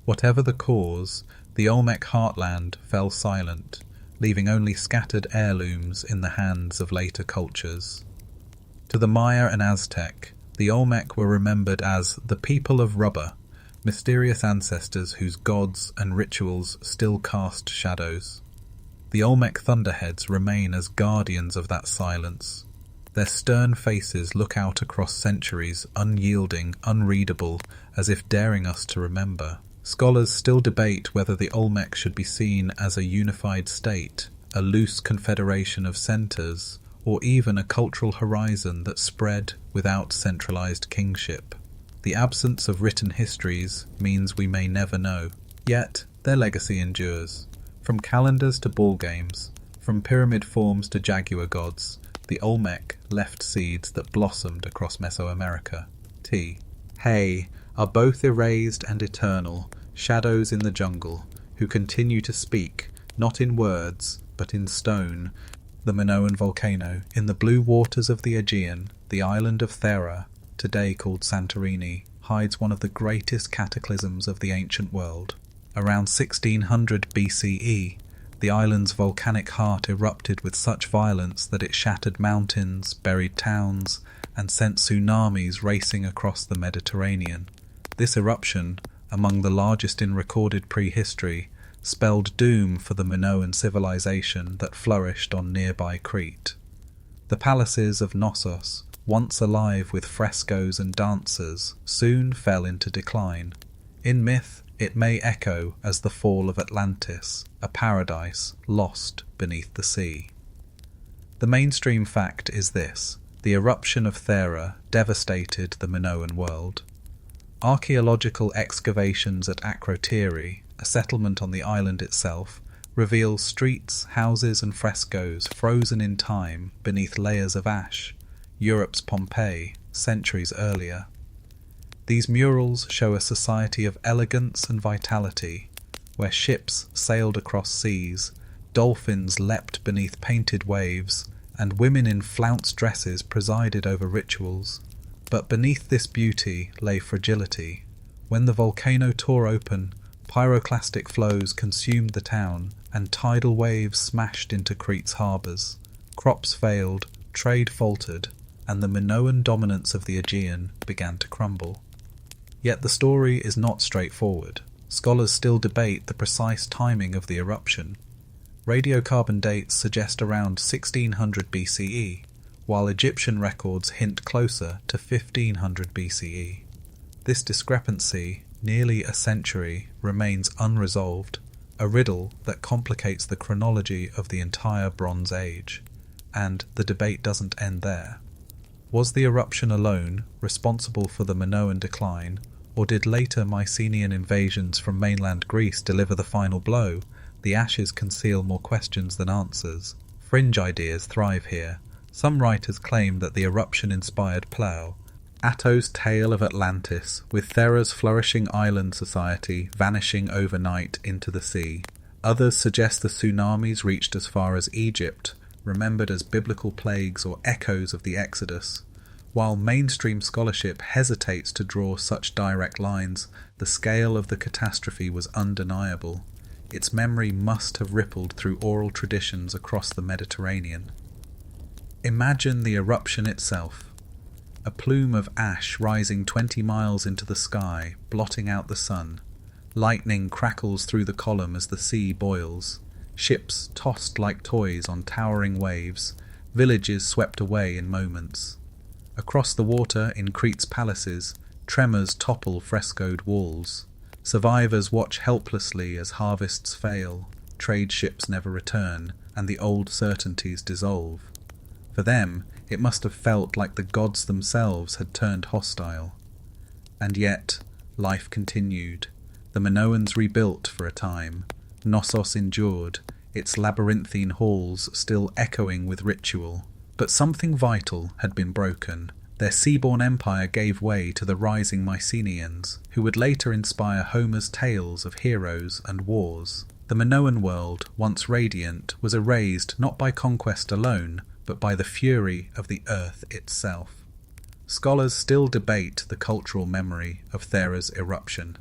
Whatever the cause, the Olmec heartland fell silent, leaving only scattered heirlooms in the hands of later cultures. To the Maya and Aztec, the Olmec were remembered as the people of rubber, mysterious ancestors whose gods and rituals still cast shadows. The Olmec thunderheads remain as guardians of that silence. Their stern faces look out across centuries, unyielding, unreadable, as if daring us to remember. Scholars still debate whether the Olmec should be seen as a unified state, a loose confederation of centres, or even a cultural horizon that spread without centralised kingship. The absence of written histories means we may never know. Yet, their legacy endures. From calendars to ball games, from pyramid forms to jaguar gods, the Olmec left seeds that blossomed across Mesoamerica. T. Hey are both erased and eternal, shadows in the jungle, who continue to speak, not in words, but in stone. The Minoan volcano, in the blue waters of the Aegean, the island of Thera, today called Santorini, hides one of the greatest cataclysms of the ancient world. Around 1600 BCE, the island's volcanic heart erupted with such violence that it shattered mountains, buried towns, and sent tsunamis racing across the Mediterranean. This eruption, among the largest in recorded prehistory, spelled doom for the Minoan civilization that flourished on nearby Crete. The palaces of Knossos, once alive with frescoes and dancers, soon fell into decline. In myth, it may echo as the fall of Atlantis, a paradise lost beneath the sea. The mainstream fact is this: the eruption of Thera devastated the Minoan world. Archaeological excavations at Akrotiri, a settlement on the island itself, reveal streets, houses and frescoes frozen in time beneath layers of ash, Europe's Pompeii, centuries earlier. These murals show a society of elegance and vitality, where ships sailed across seas, dolphins leapt beneath painted waves, and women in flounced dresses presided over rituals. But beneath this beauty lay fragility. When the volcano tore open, pyroclastic flows consumed the town, and tidal waves smashed into Crete's harbours. Crops failed, trade faltered, and the Minoan dominance of the Aegean began to crumble. Yet the story is not straightforward. Scholars still debate the precise timing of the eruption. Radiocarbon dates suggest around 1600 BCE, while Egyptian records hint closer to 1500 BCE. This discrepancy, nearly a century, remains unresolved, a riddle that complicates the chronology of the entire Bronze Age. And the debate doesn't end there. Was the eruption alone responsible for the Minoan decline, or did later Mycenaean invasions from mainland Greece deliver the final blow? The ashes conceal more questions than answers. Fringe ideas thrive here. Some writers claim that the eruption inspired Plough, Atto's tale of Atlantis, with Thera's flourishing island society vanishing overnight into the sea. Others suggest the tsunamis reached as far as Egypt, remembered as biblical plagues or echoes of the Exodus. While mainstream scholarship hesitates to draw such direct lines, the scale of the catastrophe was undeniable. Its memory must have rippled through oral traditions across the Mediterranean. Imagine the eruption itself. A plume of ash rising 20 miles into the sky, blotting out the sun. Lightning crackles through the column as the sea boils. Ships tossed like toys on towering waves. Villages swept away in moments. Across the water in Crete's palaces, tremors topple frescoed walls. Survivors watch helplessly as harvests fail, trade ships never return, and the old certainties dissolve. For them, it must have felt like the gods themselves had turned hostile. And yet, life continued. The Minoans rebuilt for a time. Knossos endured, its labyrinthine halls still echoing with ritual. But something vital had been broken. Their seaborne empire gave way to the rising Mycenaeans, who would later inspire Homer's tales of heroes and wars. The Minoan world, once radiant, was erased not by conquest alone, but by the fury of the earth itself. Scholars still debate the cultural memory of Thera's eruption.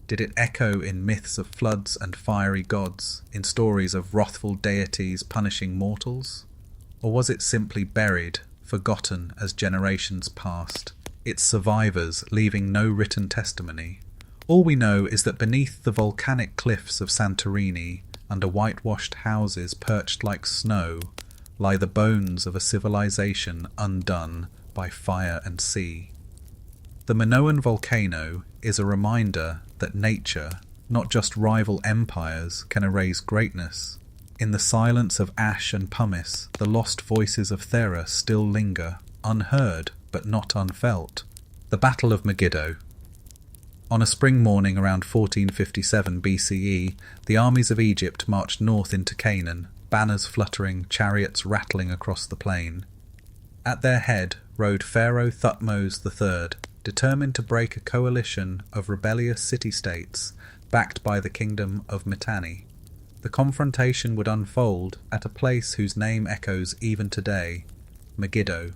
Did it echo in myths of floods and fiery gods, in stories of wrathful deities punishing mortals? Or was it simply buried, forgotten as generations passed, its survivors leaving no written testimony? All we know is that beneath the volcanic cliffs of Santorini, under whitewashed houses perched like snow, lie the bones of a civilization undone by fire and sea. The Minoan volcano is a reminder that nature, not just rival empires, can erase greatness. In the silence of ash and pumice, the lost voices of Thera still linger, unheard but not unfelt. The Battle of Megiddo. On a spring morning around 1457 BCE, the armies of Egypt marched north into Canaan, banners fluttering, chariots rattling across the plain. At their head rode Pharaoh Thutmose III, determined to break a coalition of rebellious city-states backed by the kingdom of Mitanni. The confrontation would unfold at a place whose name echoes even today, Megiddo.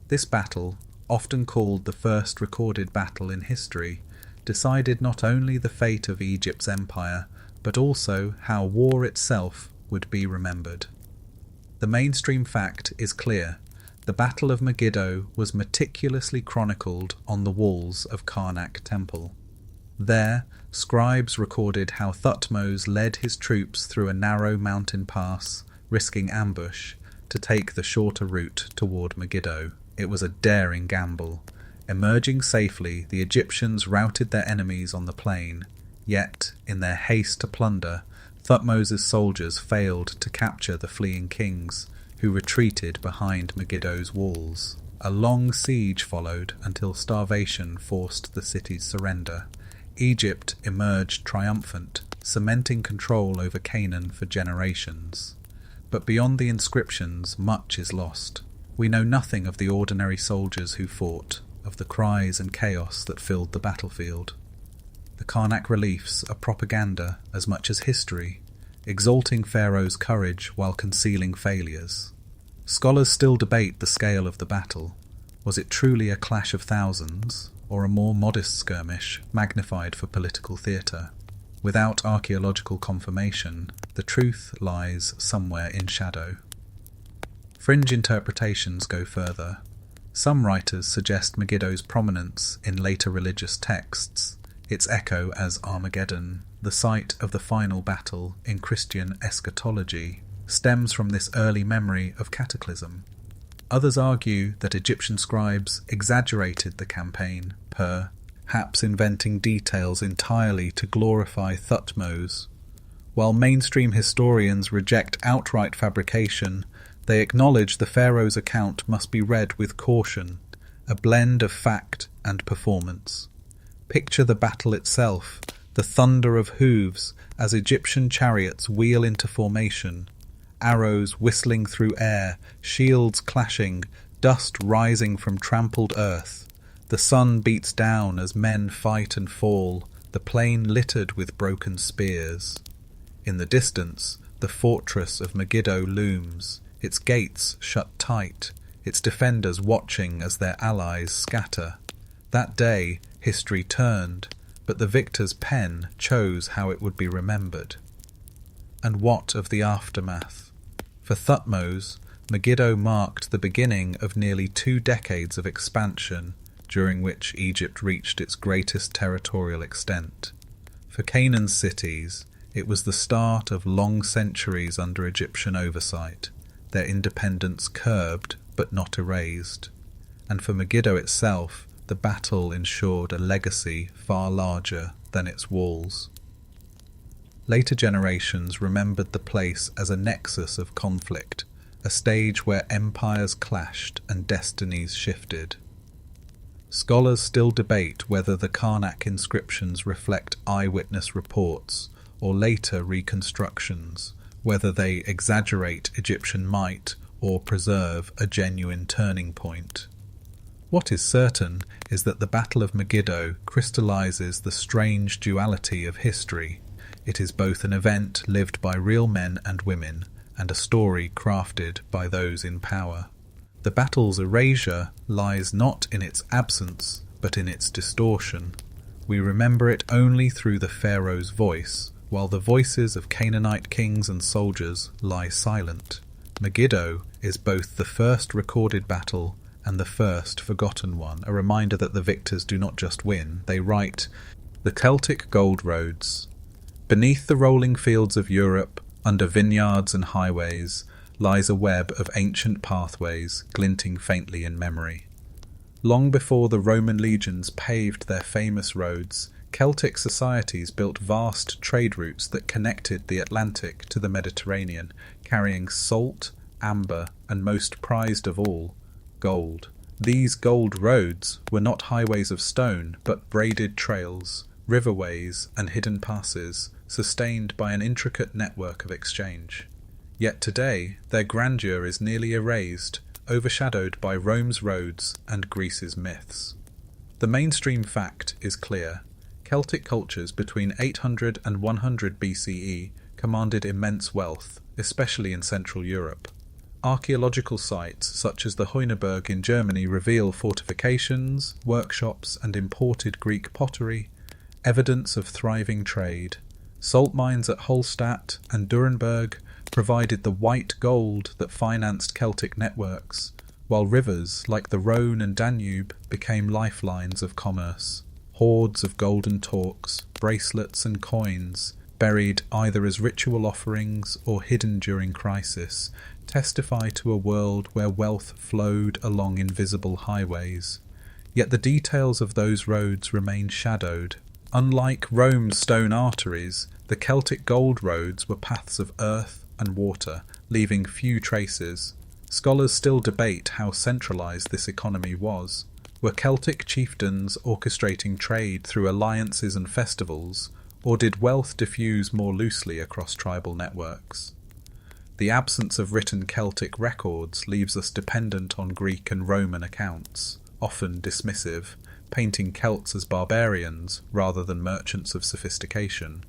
This battle, often called the first recorded battle in history, decided not only the fate of Egypt's empire, but also how war itself would be remembered. The mainstream fact is clear. The Battle of Megiddo was meticulously chronicled on the walls of Karnak Temple. There, scribes recorded how Thutmose led his troops through a narrow mountain pass, risking ambush, to take the shorter route toward Megiddo. It was a daring gamble. Emerging safely, the Egyptians routed their enemies on the plain, yet, in their haste to plunder, Thutmose's soldiers failed to capture the fleeing kings, who retreated behind Megiddo's walls. A long siege followed until starvation forced the city's surrender. Egypt emerged triumphant, cementing control over Canaan for generations. But beyond the inscriptions, much is lost. We know nothing of the ordinary soldiers who fought, of the cries and chaos that filled the battlefield. The Karnak reliefs are propaganda as much as history, exalting Pharaoh's courage while concealing failures. Scholars still debate the scale of the battle. Was it truly a clash of thousands, or a more modest skirmish magnified for political theatre? Without archaeological confirmation, the truth lies somewhere in shadow. Fringe interpretations go further. Some writers suggest Megiddo's prominence in later religious texts, its echo as Armageddon, the site of the final battle in Christian eschatology, stems from this early memory of cataclysm. Others argue that Egyptian scribes exaggerated the campaign, perhaps inventing details entirely to glorify Thutmose. While mainstream historians reject outright fabrication, they acknowledge the pharaoh's account must be read with caution, a blend of fact and performance. Picture the battle itself, the thunder of hooves as Egyptian chariots wheel into formation, arrows whistling through air, shields clashing, dust rising from trampled earth. The sun beats down as men fight and fall, the plain littered with broken spears. In the distance, the fortress of Megiddo looms, its gates shut tight, its defenders watching as their allies scatter. That day, history turned, but the victor's pen chose how it would be remembered. And what of the aftermath? For Thutmose, Megiddo marked the beginning of nearly 2 decades of expansion, during which Egypt reached its greatest territorial extent. For Canaan's cities, it was the start of long centuries under Egyptian oversight, their independence curbed but not erased. And for Megiddo itself, the battle ensured a legacy far larger than its walls. Later generations remembered the place as a nexus of conflict, a stage where empires clashed and destinies shifted. Scholars still debate whether the Karnak inscriptions reflect eyewitness reports or later reconstructions, whether they exaggerate Egyptian might or preserve a genuine turning point. What is certain is that the Battle of Megiddo crystallizes the strange duality of history. It is both an event lived by real men and women, and a story crafted by those in power. The battle's erasure lies not in its absence, but in its distortion. We remember it only through the pharaoh's voice, while the voices of Canaanite kings and soldiers lie silent. Megiddo is both the first recorded battle and the first forgotten one, a reminder that the victors do not just win, they write. The Celtic gold roads. Beneath the rolling fields of Europe, under vineyards and highways, lies a web of ancient pathways glinting faintly in memory. Long before the Roman legions paved their famous roads, Celtic societies built vast trade routes that connected the Atlantic to the Mediterranean, carrying salt, amber, and most prized of all, gold. These gold roads were not highways of stone, but braided trails, riverways, and hidden passes, sustained by an intricate network of exchange. Yet today, their grandeur is nearly erased, overshadowed by Rome's roads and Greece's myths. The mainstream fact is clear. Celtic cultures between 800 and 100 BCE commanded immense wealth, especially in Central Europe. Archaeological sites such as the Heuneberg in Germany reveal fortifications, workshops, and imported Greek pottery, evidence of thriving trade. Salt mines at Holstadt and Durenberg provided the white gold that financed Celtic networks, while rivers like the Rhone and Danube became lifelines of commerce. Hoards of golden torques, bracelets and coins, buried either as ritual offerings or hidden during crisis, testify to a world where wealth flowed along invisible highways. Yet the details of those roads remain shadowed. Unlike Rome's stone arteries, the Celtic gold roads were paths of earth and water, leaving few traces. Scholars still debate how centralized this economy was. Were Celtic chieftains orchestrating trade through alliances and festivals, or did wealth diffuse more loosely across tribal networks? The absence of written Celtic records leaves us dependent on Greek and Roman accounts, often dismissive, painting Celts as barbarians rather than merchants of sophistication.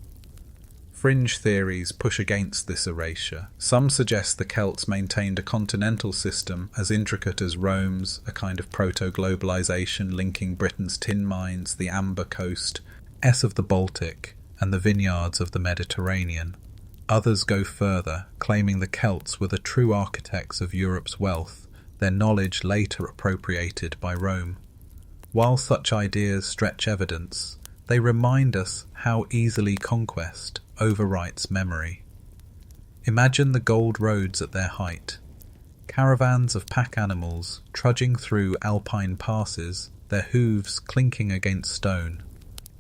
Fringe theories push against this erasure. Some suggest the Celts maintained a continental system as intricate as Rome's, a kind of proto-globalization linking Britain's tin mines, the Amber Coast, of the Baltic, and the vineyards of the Mediterranean. Others go further, claiming the Celts were the true architects of Europe's wealth, their knowledge later appropriated by Rome. While such ideas stretch evidence, they remind us how easily conquest overwrites memory. Imagine the gold roads at their height. Caravans of pack animals trudging through alpine passes, their hooves clinking against stone.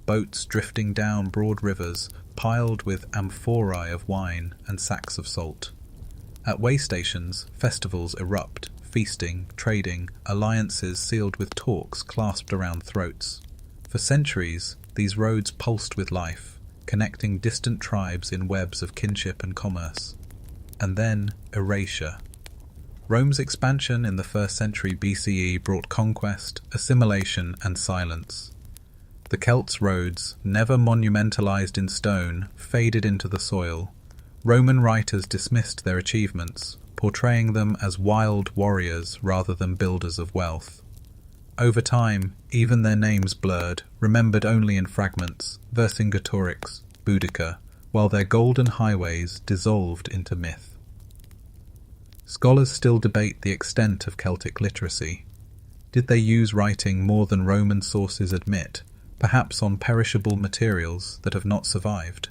Boats drifting down broad rivers piled with amphorae of wine and sacks of salt. At way stations, festivals erupt, feasting, trading, alliances sealed with torques clasped around throats. For centuries, these roads pulsed with life, connecting distant tribes in webs of kinship and commerce. And then erasure. Rome's expansion in the 1st century BCE brought conquest, assimilation, and silence. The Celts' roads, never monumentalized in stone, faded into the soil. Roman writers dismissed their achievements, portraying them as wild warriors rather than builders of wealth. Over time, even their names blurred, remembered only in fragments, Vercingetorix, Boudica, while their golden highways dissolved into myth. Scholars still debate the extent of Celtic literacy. Did they use writing more than Roman sources admit, perhaps on perishable materials that have not survived?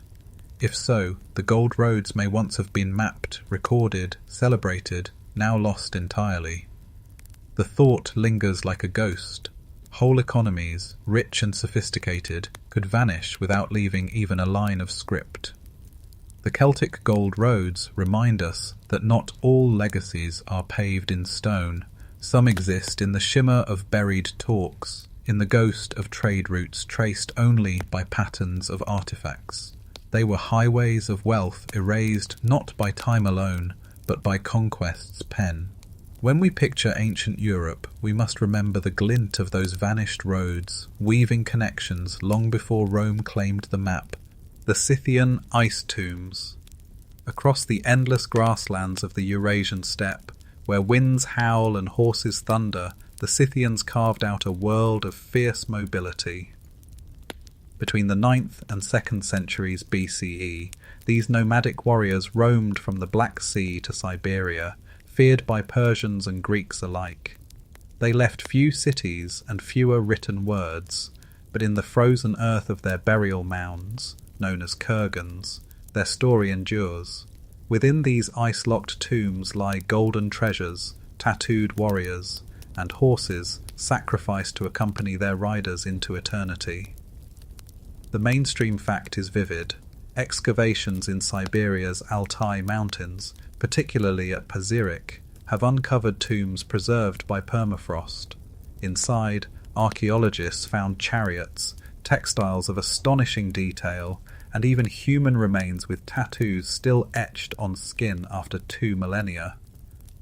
If so, the gold roads may once have been mapped, recorded, celebrated, now lost entirely. The thought lingers like a ghost. Whole economies, rich and sophisticated, could vanish without leaving even a line of script. The Celtic gold roads remind us that not all legacies are paved in stone. Some exist in the shimmer of buried talks, in the ghost of trade routes traced only by patterns of artifacts. They were highways of wealth erased not by time alone, but by conquest's pen. When we picture ancient Europe, we must remember the glint of those vanished roads, weaving connections long before Rome claimed the map. The Scythian ice tombs. Across the endless grasslands of the Eurasian steppe, where winds howl and horses thunder, the Scythians carved out a world of fierce mobility. Between the 9th and 2nd centuries BCE, these nomadic warriors roamed from the Black Sea to Siberia, feared by Persians and Greeks alike. They left few cities and fewer written words, but in the frozen earth of their burial mounds, known as kurgans, their story endures. Within these ice-locked tombs lie golden treasures, tattooed warriors, and horses sacrificed to accompany their riders into eternity. The mainstream fact is vivid. Excavations in Siberia's Altai Mountains, particularly at Pazyryk, have uncovered tombs preserved by permafrost. Inside, archaeologists found chariots, textiles of astonishing detail, and even human remains with tattoos still etched on skin after 2 millennia.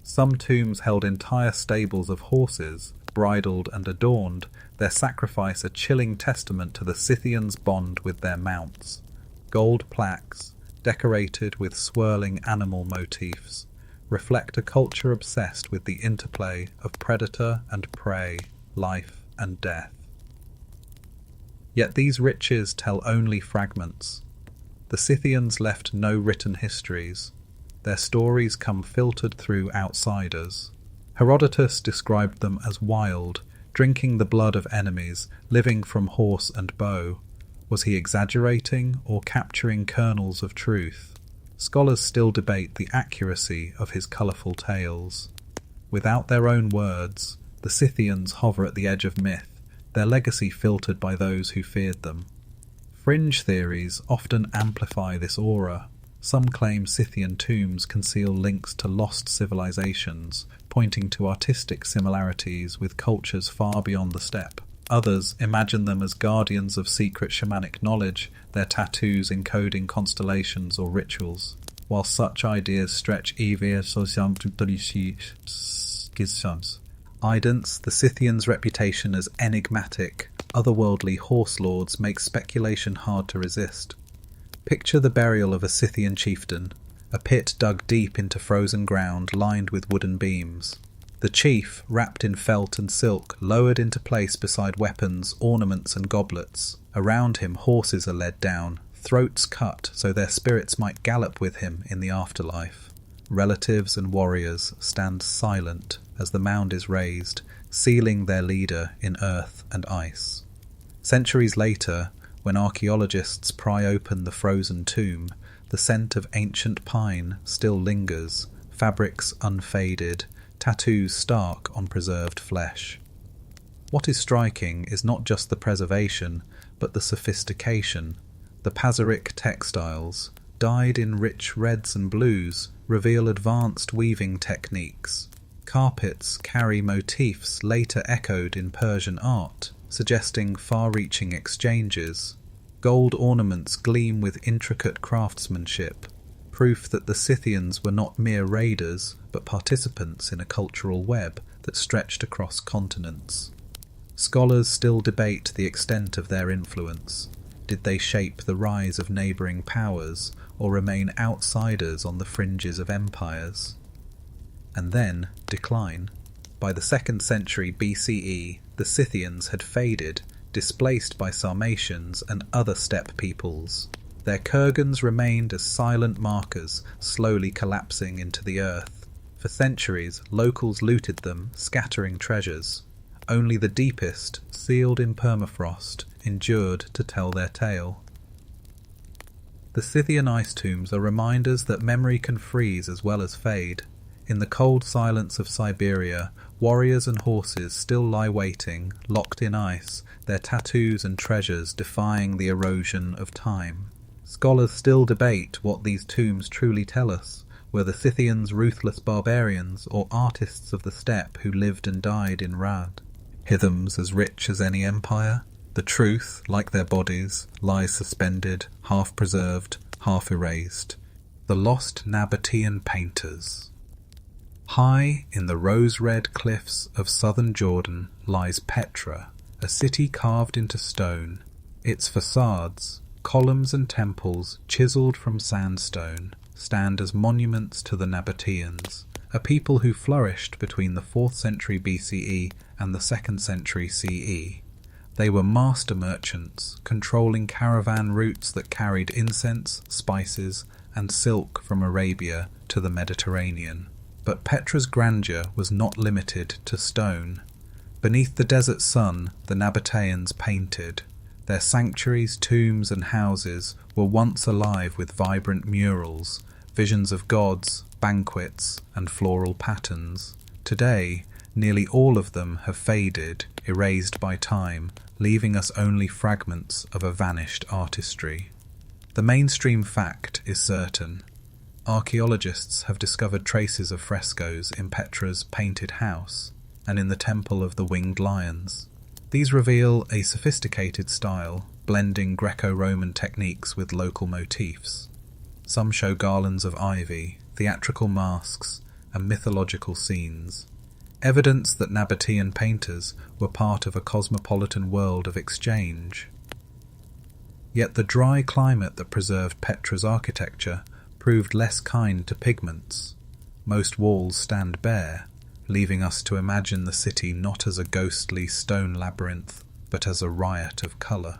Some tombs held entire stables of horses, bridled and adorned, their sacrifice a chilling testament to the Scythians' bond with their mounts. Gold plaques, decorated with swirling animal motifs, reflect a culture obsessed with the interplay of predator and prey, life and death. Yet these riches tell only fragments. The Scythians left no written histories. Their stories come filtered through outsiders. Herodotus described them as wild, drinking the blood of enemies, living from horse and bow. Was he exaggerating or capturing kernels of truth? Scholars still debate the accuracy of his colourful tales. Without their own words, the Scythians hover at the edge of myth, their legacy filtered by those who feared them. Fringe theories often amplify this aura. Some claim Scythian tombs conceal links to lost civilizations, pointing to artistic similarities with cultures far beyond the steppe. Others imagine them as guardians of secret shamanic knowledge, their tattoos encoding constellations or rituals. While such ideas stretch Idence, the Scythians' reputation as enigmatic, otherworldly horse lords makes speculation hard to resist. Picture the burial of a Scythian chieftain, a pit dug deep into frozen ground lined with wooden beams. The chief, wrapped in felt and silk, lowered into place beside weapons, ornaments and goblets. Around him horses are led down, throats cut so their spirits might gallop with him in the afterlife. Relatives and warriors stand silent as the mound is raised, sealing their leader in earth and ice. Centuries later, when archaeologists pry open the frozen tomb, the scent of ancient pine still lingers, fabrics unfaded, tattoos stark on preserved flesh. What is striking is not just the preservation, but the sophistication. The Pazyryk textiles, dyed in rich reds and blues, reveal advanced weaving techniques. Carpets carry motifs later echoed in Persian art, suggesting far-reaching exchanges. Gold ornaments gleam with intricate craftsmanship, proof that the Scythians were not mere raiders, but participants in a cultural web that stretched across continents. Scholars still debate the extent of their influence. Did they shape the rise of neighbouring powers, or remain outsiders on the fringes of empires? And then decline. By the 2nd century BCE, the Scythians had faded, displaced by Sarmatians and other steppe peoples. Their kurgans remained as silent markers, slowly collapsing into the earth. For centuries, locals looted them, scattering treasures. Only the deepest, sealed in permafrost, endured to tell their tale. The Scythian ice tombs are reminders that memory can freeze as well as fade. In the cold silence of Siberia, warriors and horses still lie waiting, locked in ice, their tattoos and treasures defying the erosion of time. Scholars still debate what these tombs truly tell us. Were the Scythians ruthless barbarians or artists of the steppe who lived and died in Rad? Hithims as rich as any empire? The truth, like their bodies, lies suspended, half preserved, half erased. The lost Nabataean painters. High in the rose-red cliffs of southern Jordan lies Petra, a city carved into stone. Its facades, columns and temples chiselled from sandstone, stand as monuments to the Nabataeans, a people who flourished between the 4th century BCE and the 2nd century CE. They were master merchants, controlling caravan routes that carried incense, spices, and silk from Arabia to the Mediterranean. But Petra's grandeur was not limited to stone. Beneath the desert sun, the Nabataeans painted. Their sanctuaries, tombs, and houses were once alive with vibrant murals, visions of gods, banquets, and floral patterns. Today, nearly all of them have faded, erased by time, leaving us only fragments of a vanished artistry. The mainstream fact is certain. Archaeologists have discovered traces of frescoes in Petra's painted house and in the Temple of the Winged Lions. These reveal a sophisticated style, blending Greco-Roman techniques with local motifs. Some show garlands of ivy, theatrical masks, and mythological scenes, evidence that Nabataean painters were part of a cosmopolitan world of exchange. Yet the dry climate that preserved Petra's architecture proved less kind to pigments. Most walls stand bare, leaving us to imagine the city not as a ghostly stone labyrinth, but as a riot of colour.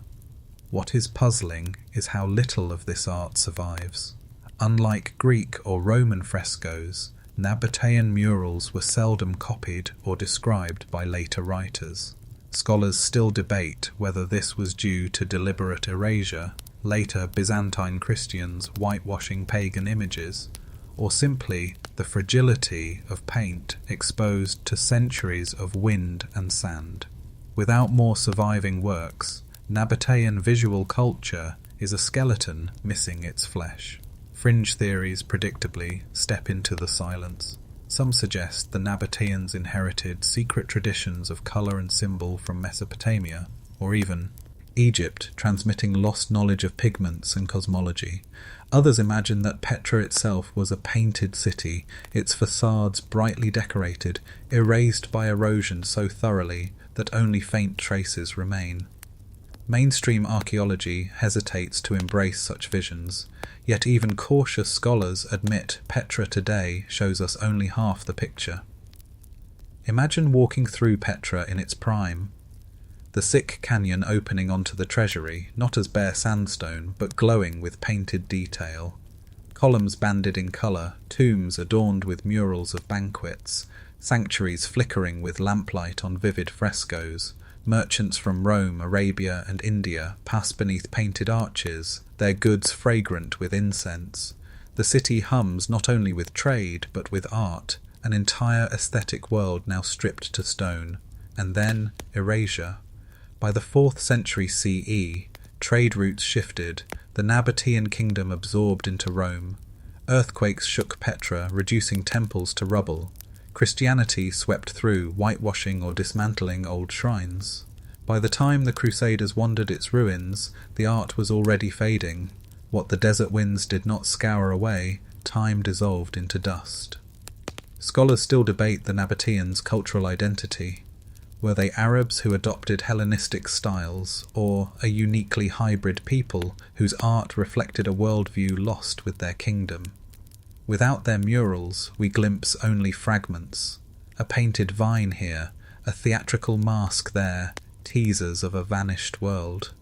What is puzzling is how little of this art survives. Unlike Greek or Roman frescoes, Nabataean murals were seldom copied or described by later writers. Scholars still debate whether this was due to deliberate erasure, later Byzantine Christians whitewashing pagan images, or simply the fragility of paint exposed to centuries of wind and sand. Without more surviving works, Nabataean visual culture is a skeleton missing its flesh. Fringe theories, predictably, step into the silence. Some suggest the Nabataeans inherited secret traditions of colour and symbol from Mesopotamia, or even Egypt, transmitting lost knowledge of pigments and cosmology. Others imagine that Petra itself was a painted city, its facades brightly decorated, erased by erosion so thoroughly that only faint traces remain. Mainstream archaeology hesitates to embrace such visions, yet even cautious scholars admit Petra today shows us only half the picture. Imagine walking through Petra in its prime. The thick canyon opening onto the treasury, not as bare sandstone, but glowing with painted detail. Columns banded in colour, tombs adorned with murals of banquets, sanctuaries flickering with lamplight on vivid frescoes. Merchants from Rome, Arabia, and India pass beneath painted arches, their goods fragrant with incense. The city hums not only with trade, but with art, an entire aesthetic world now stripped to stone. And then erasure. By the 4th century CE, trade routes shifted, the Nabataean kingdom absorbed into Rome. Earthquakes shook Petra, reducing temples to rubble. Christianity swept through, whitewashing or dismantling old shrines. By the time the Crusaders wandered its ruins, the art was already fading. What the desert winds did not scour away, time dissolved into dust. Scholars still debate the Nabataeans' cultural identity. Were they Arabs who adopted Hellenistic styles, or a uniquely hybrid people whose art reflected a worldview lost with their kingdom? Without their murals, we glimpse only fragments. A painted vine here, a theatrical mask there, teasers of a vanished world.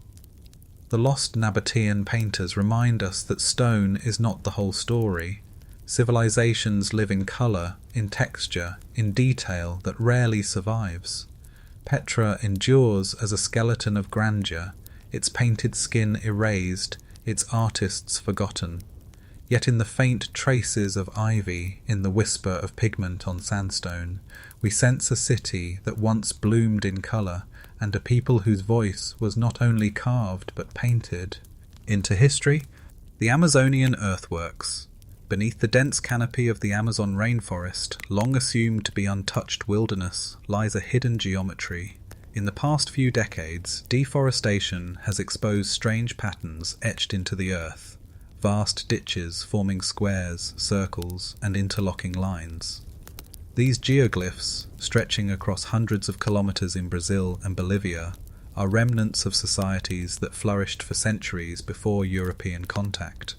The lost Nabataean painters remind us that stone is not the whole story. Civilizations live in colour, in texture, in detail that rarely survives. Petra endures as a skeleton of grandeur, its painted skin erased, its artists forgotten. Yet in the faint traces of ivy, in the whisper of pigment on sandstone, we sense a city that once bloomed in colour, and a people whose voice was not only carved but painted. Into history, the Amazonian earthworks. Beneath the dense canopy of the Amazon rainforest, long assumed to be untouched wilderness, lies a hidden geometry. In the past few decades, deforestation has exposed strange patterns etched into the earth. Vast ditches forming squares, circles, and interlocking lines. These geoglyphs, stretching across hundreds of kilometers in Brazil and Bolivia, are remnants of societies that flourished for centuries before European contact.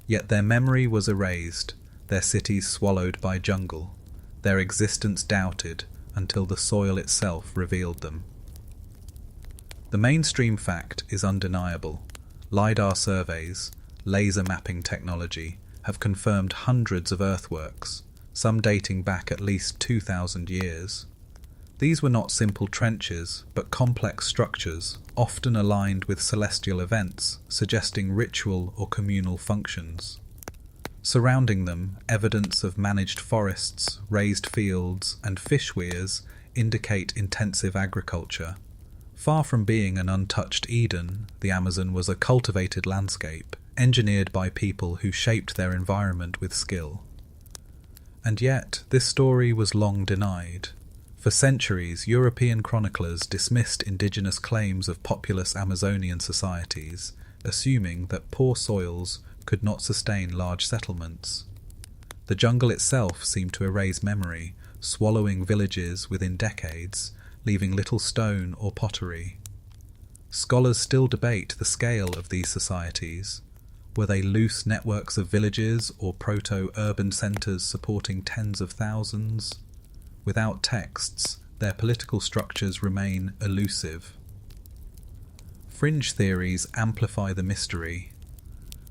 Yet their memory was erased, their cities swallowed by jungle, their existence doubted until the soil itself revealed them. The mainstream fact is undeniable. LiDAR surveys, laser mapping technology, have confirmed hundreds of earthworks, some dating back at least 2,000 years. These were not simple trenches, but complex structures, often aligned with celestial events, suggesting ritual or communal functions. Surrounding them, evidence of managed forests, raised fields, and fish weirs indicate intensive agriculture. Far from being an untouched Eden, the Amazon was a cultivated landscape, engineered by people who shaped their environment with skill. And yet, this story was long denied. For centuries, European chroniclers dismissed indigenous claims of populous Amazonian societies, assuming that poor soils could not sustain large settlements. The jungle itself seemed to erase memory, swallowing villages within decades, leaving little stone or pottery. Scholars still debate the scale of these societies. Were they loose networks of villages or proto-urban centres supporting tens of thousands? Without texts, their political structures remain elusive. Fringe theories amplify the mystery.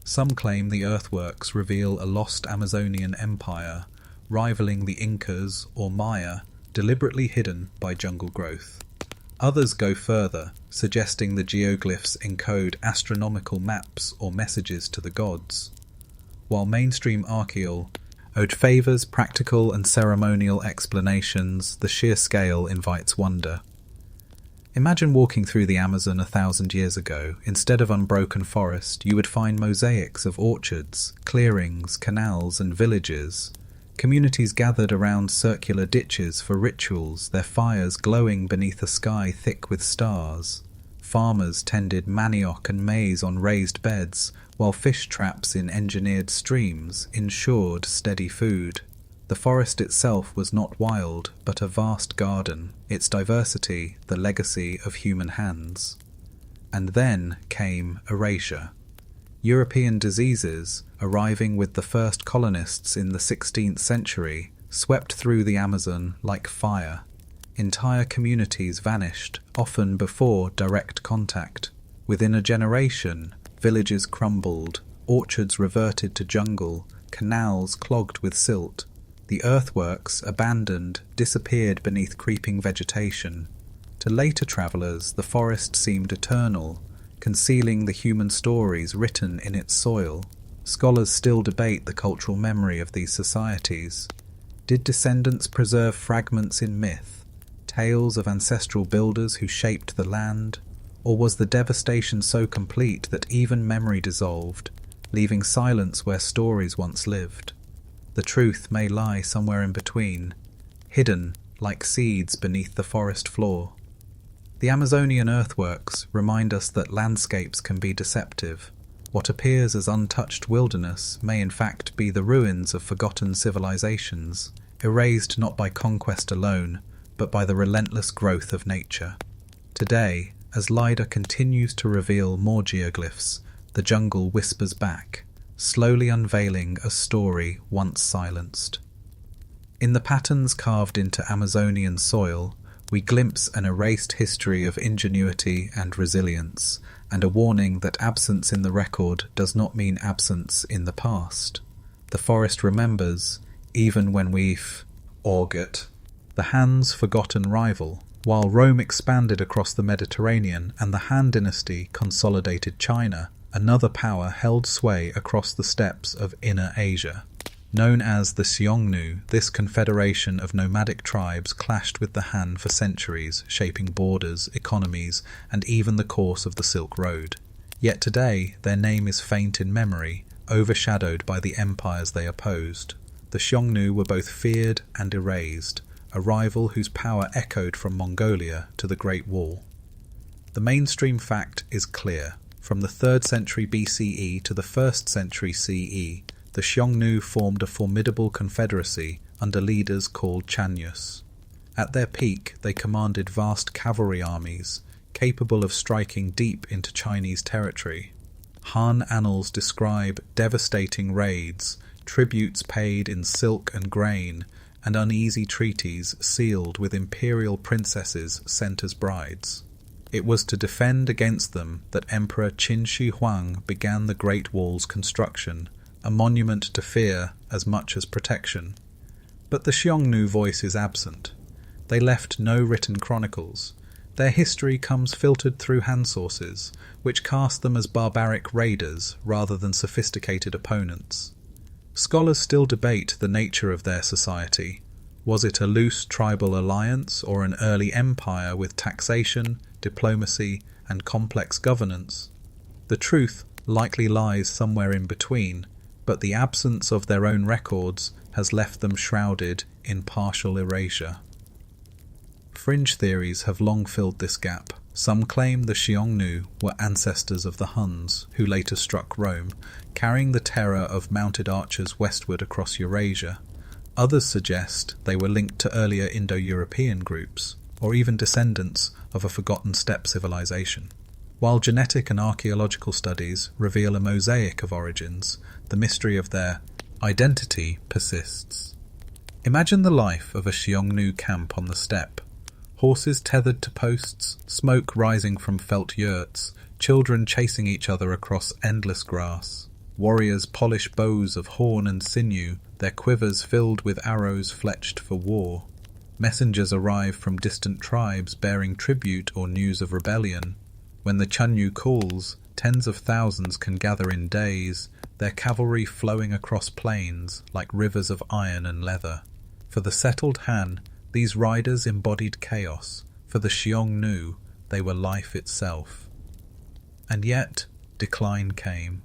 Some claim the earthworks reveal a lost Amazonian empire, rivaling the Incas or Maya, deliberately hidden by jungle growth. Others go further, suggesting the geoglyphs encode astronomical maps or messages to the gods, while mainstream archaeology favors practical and ceremonial explanations. The sheer scale invites wonder. Imagine walking through the Amazon 1,000 years ago. Instead of unbroken forest, you would find mosaics of orchards, clearings, canals, and villages. Communities gathered around circular ditches for rituals, their fires glowing beneath a sky thick with stars. Farmers tended manioc and maize on raised beds, while fish traps in engineered streams ensured steady food. The forest itself was not wild, but a vast garden, its diversity the legacy of human hands. And then came erasure. European diseases, arriving with the first colonists in the 16th century, swept through the Amazon like fire. Entire communities vanished, often before direct contact. Within a generation, villages crumbled, orchards reverted to jungle, canals clogged with silt. The earthworks, abandoned, disappeared beneath creeping vegetation. To later travellers, the forest seemed eternal, concealing the human stories written in its soil. Scholars still debate the cultural memory of these societies. Did descendants preserve fragments in myth, tales of ancestral builders who shaped the land? Or was the devastation so complete that even memory dissolved, leaving silence where stories once lived? The truth may lie somewhere in between, hidden like seeds beneath the forest floor. The Amazonian earthworks remind us that landscapes can be deceptive. What appears as untouched wilderness may in fact be the ruins of forgotten civilizations, erased not by conquest alone, but by the relentless growth of nature. Today, as LiDAR continues to reveal more geoglyphs, the jungle whispers back, slowly unveiling a story once silenced. In the patterns carved into Amazonian soil, we glimpse an erased history of ingenuity and resilience, and a warning that absence in the record does not mean absence in the past. The forest remembers, even when we've forgot. The Han's forgotten rival. While Rome expanded across the Mediterranean and the Han dynasty consolidated China, another power held sway across the steppes of Inner Asia. Known as the Xiongnu, this confederation of nomadic tribes clashed with the Han for centuries, shaping borders, economies, and even the course of the Silk Road. Yet today, their name is faint in memory, overshadowed by the empires they opposed. The Xiongnu were both feared and erased, a rival whose power echoed from Mongolia to the Great Wall. The mainstream fact is clear. From the 3rd century BCE to the 1st century CE, the Xiongnu formed a formidable confederacy under leaders called Chanyus. At their peak, they commanded vast cavalry armies, capable of striking deep into Chinese territory. Han annals describe devastating raids, tributes paid in silk and grain, and uneasy treaties sealed with imperial princesses sent as brides. It was to defend against them that Emperor Qin Shi Huang began the Great Wall's construction, a monument to fear as much as protection. But the Xiongnu voice is absent. They left no written chronicles. Their history comes filtered through hand sources, which cast them as barbaric raiders rather than sophisticated opponents. Scholars still debate the nature of their society. Was it a loose tribal alliance or an early empire with taxation, diplomacy, and complex governance? The truth likely lies somewhere in between, but the absence of their own records has left them shrouded in partial erasure. Fringe theories have long filled this gap. Some claim the Xiongnu were ancestors of the Huns, who later struck Rome, carrying the terror of mounted archers westward across Eurasia. Others suggest they were linked to earlier Indo-European groups, or even descendants of a forgotten steppe civilization. While genetic and archaeological studies reveal a mosaic of origins, the mystery of their identity persists. Imagine the life of a Xiongnu camp on the steppe. Horses tethered to posts, smoke rising from felt yurts, children chasing each other across endless grass. Warriors polish bows of horn and sinew, their quivers filled with arrows fletched for war. Messengers arrive from distant tribes bearing tribute or news of rebellion. When the Chunyu calls, tens of thousands can gather in days, their cavalry flowing across plains like rivers of iron and leather. For the settled Han, these riders embodied chaos. For the Xiongnu, they were life itself. And yet, decline came.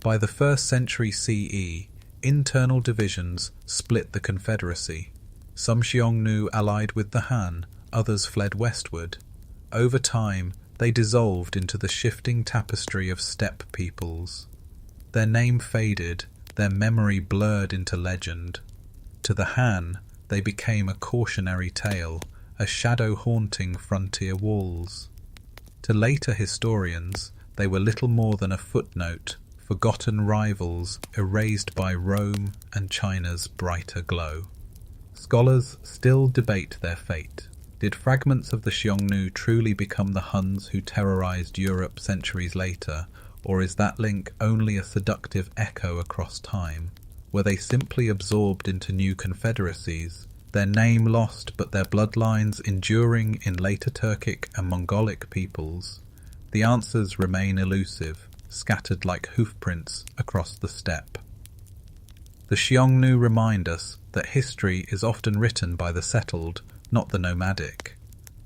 By the 1st century CE, internal divisions split the confederacy. Some Xiongnu allied with the Han, others fled westward. Over time, they dissolved into the shifting tapestry of steppe peoples. Their name faded, their memory blurred into legend. To the Han, they became a cautionary tale, a shadow haunting frontier walls. To later historians, they were little more than a footnote, forgotten rivals erased by Rome and China's brighter glow. Scholars still debate their fate. Did fragments of the Xiongnu truly become the Huns who terrorized Europe centuries later, or is that link only a seductive echo across time? Were they simply absorbed into new confederacies, their name lost but their bloodlines enduring in later Turkic and Mongolic peoples? The answers remain elusive, scattered like hoofprints across the steppe. The Xiongnu remind us that history is often written by the settled, not the nomadic.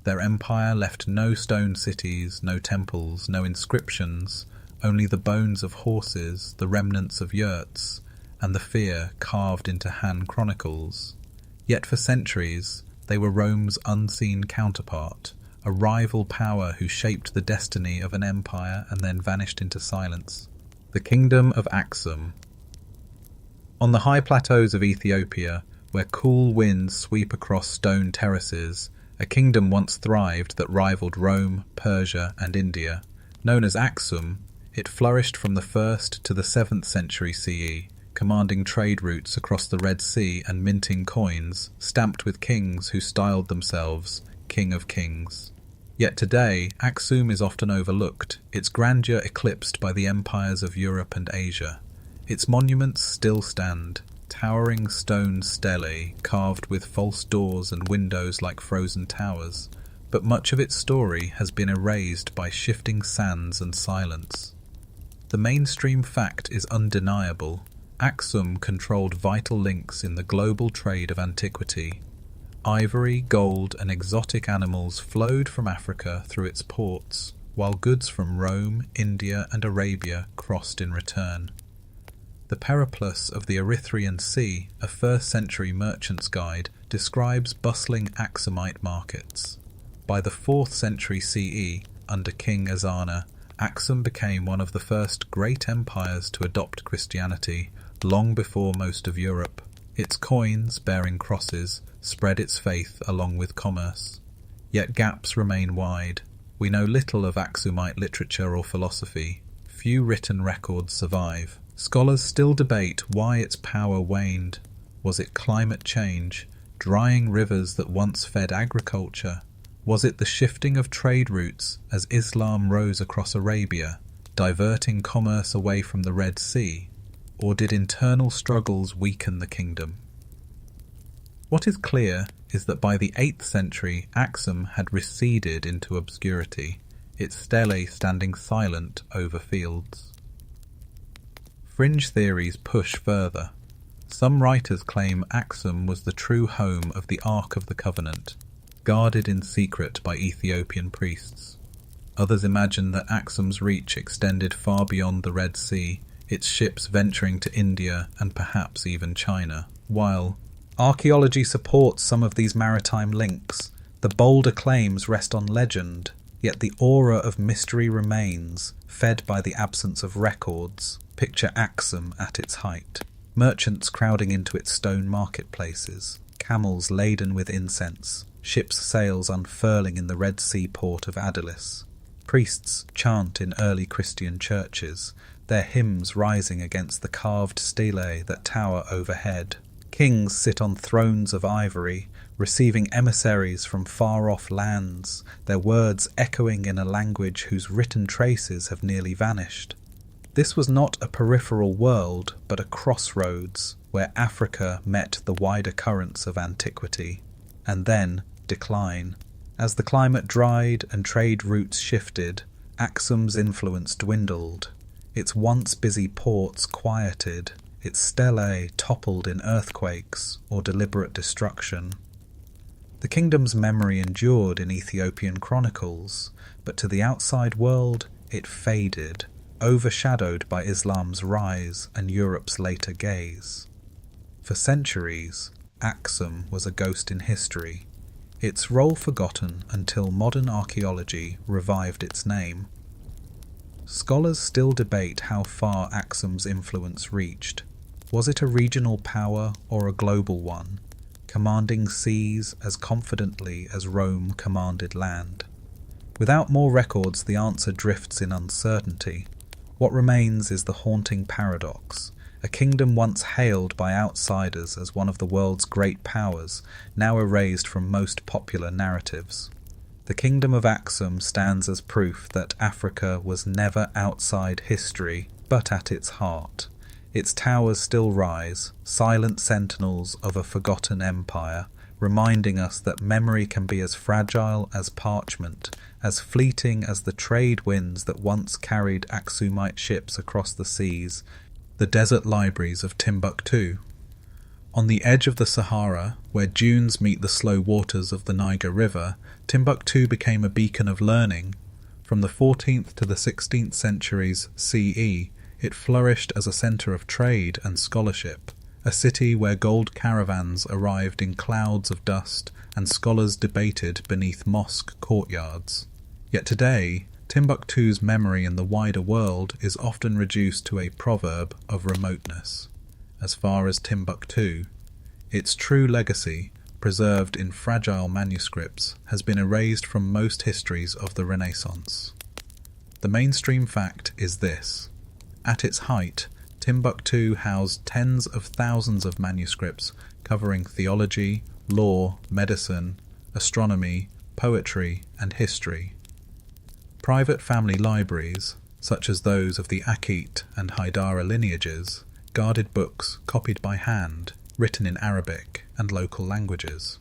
Their empire left no stone cities, no temples, no inscriptions, only the bones of horses, the remnants of yurts, and the fear carved into Han chronicles. Yet for centuries, they were Rome's unseen counterpart, a rival power who shaped the destiny of an empire and then vanished into silence. The Kingdom of Aksum. On the high plateaus of Ethiopia, where cool winds sweep across stone terraces, a kingdom once thrived that rivaled Rome, Persia, and India. Known as Aksum, it flourished from the 1st to the 7th century CE, commanding trade routes across the Red Sea and minting coins, stamped with kings who styled themselves King of Kings. Yet today, Aksum is often overlooked, its grandeur eclipsed by the empires of Europe and Asia. Its monuments still stand, towering stone stelae carved with false doors and windows like frozen towers, but much of its story has been erased by shifting sands and silence. The mainstream fact is undeniable. Aksum controlled vital links in the global trade of antiquity. Ivory, gold, and exotic animals flowed from Africa through its ports, while goods from Rome, India, and Arabia crossed in return. The Periplus of the Erythraean Sea, a 1st century merchant's guide, describes bustling Aksumite markets. By the 4th century CE, under King Ezana, Aksum became one of the first great empires to adopt Christianity, long before most of Europe. Its coins, bearing crosses, spread its faith along with commerce. Yet gaps remain wide. We know little of Aksumite literature or philosophy. Few written records survive. Scholars still debate why its power waned. Was it climate change, drying rivers that once fed agriculture? Was it the shifting of trade routes as Islam rose across Arabia, diverting commerce away from the Red Sea, or did internal struggles weaken the kingdom? What is clear is that by the 8th century Axum had receded into obscurity, its stelae standing silent over fields. Fringe theories push further. Some writers claim Axum was the true home of the Ark of the Covenant, guarded in secret by Ethiopian priests. Others imagine that Axum's reach extended far beyond the Red Sea, its ships venturing to India and perhaps even China. While archaeology supports some of these maritime links, the bolder claims rest on legend, yet the aura of mystery remains, fed by the absence of records. Picture Axum at its height. Merchants crowding into its stone marketplaces, camels laden with incense, ships' sails unfurling in the Red Sea port of Adulis. Priests chant in early Christian churches, their hymns rising against the carved stelae that tower overhead. Kings sit on thrones of ivory, receiving emissaries from far-off lands, their words echoing in a language whose written traces have nearly vanished. This was not a peripheral world, but a crossroads where Africa met the wider currents of antiquity, and then decline. As the climate dried and trade routes shifted, Axum's influence dwindled. Its once busy ports quieted, its stelae toppled in earthquakes or deliberate destruction. The kingdom's memory endured in Ethiopian chronicles, but to the outside world it faded, overshadowed by Islam's rise and Europe's later gaze. For centuries, Axum was a ghost in history, its role forgotten until modern archaeology revived its name. Scholars still debate how far Axum's influence reached. Was it a regional power or a global one, commanding seas as confidently as Rome commanded land? Without more records, the answer drifts in uncertainty. What remains is the haunting paradox. A kingdom once hailed by outsiders as one of the world's great powers, now erased from most popular narratives. The kingdom of Axum stands as proof that Africa was never outside history, but at its heart. Its towers still rise, silent sentinels of a forgotten empire, reminding us that memory can be as fragile as parchment, as fleeting as the trade winds that once carried Axumite ships across the seas. The desert libraries of Timbuktu. On the edge of the Sahara, where dunes meet the slow waters of the Niger River, Timbuktu became a beacon of learning. From the 14th to the 16th centuries CE, it flourished as a centre of trade and scholarship, a city where gold caravans arrived in clouds of dust and scholars debated beneath mosque courtyards. Yet today, Timbuktu's memory in the wider world is often reduced to a proverb of remoteness. As far as Timbuktu, its true legacy, preserved in fragile manuscripts, has been erased from most histories of the Renaissance. The mainstream fact is this. At its height, Timbuktu housed tens of thousands of manuscripts covering theology, law, medicine, astronomy, poetry, and history. Private family libraries, such as those of the Akit and Haidara lineages, guarded books copied by hand, written in Arabic and local languages.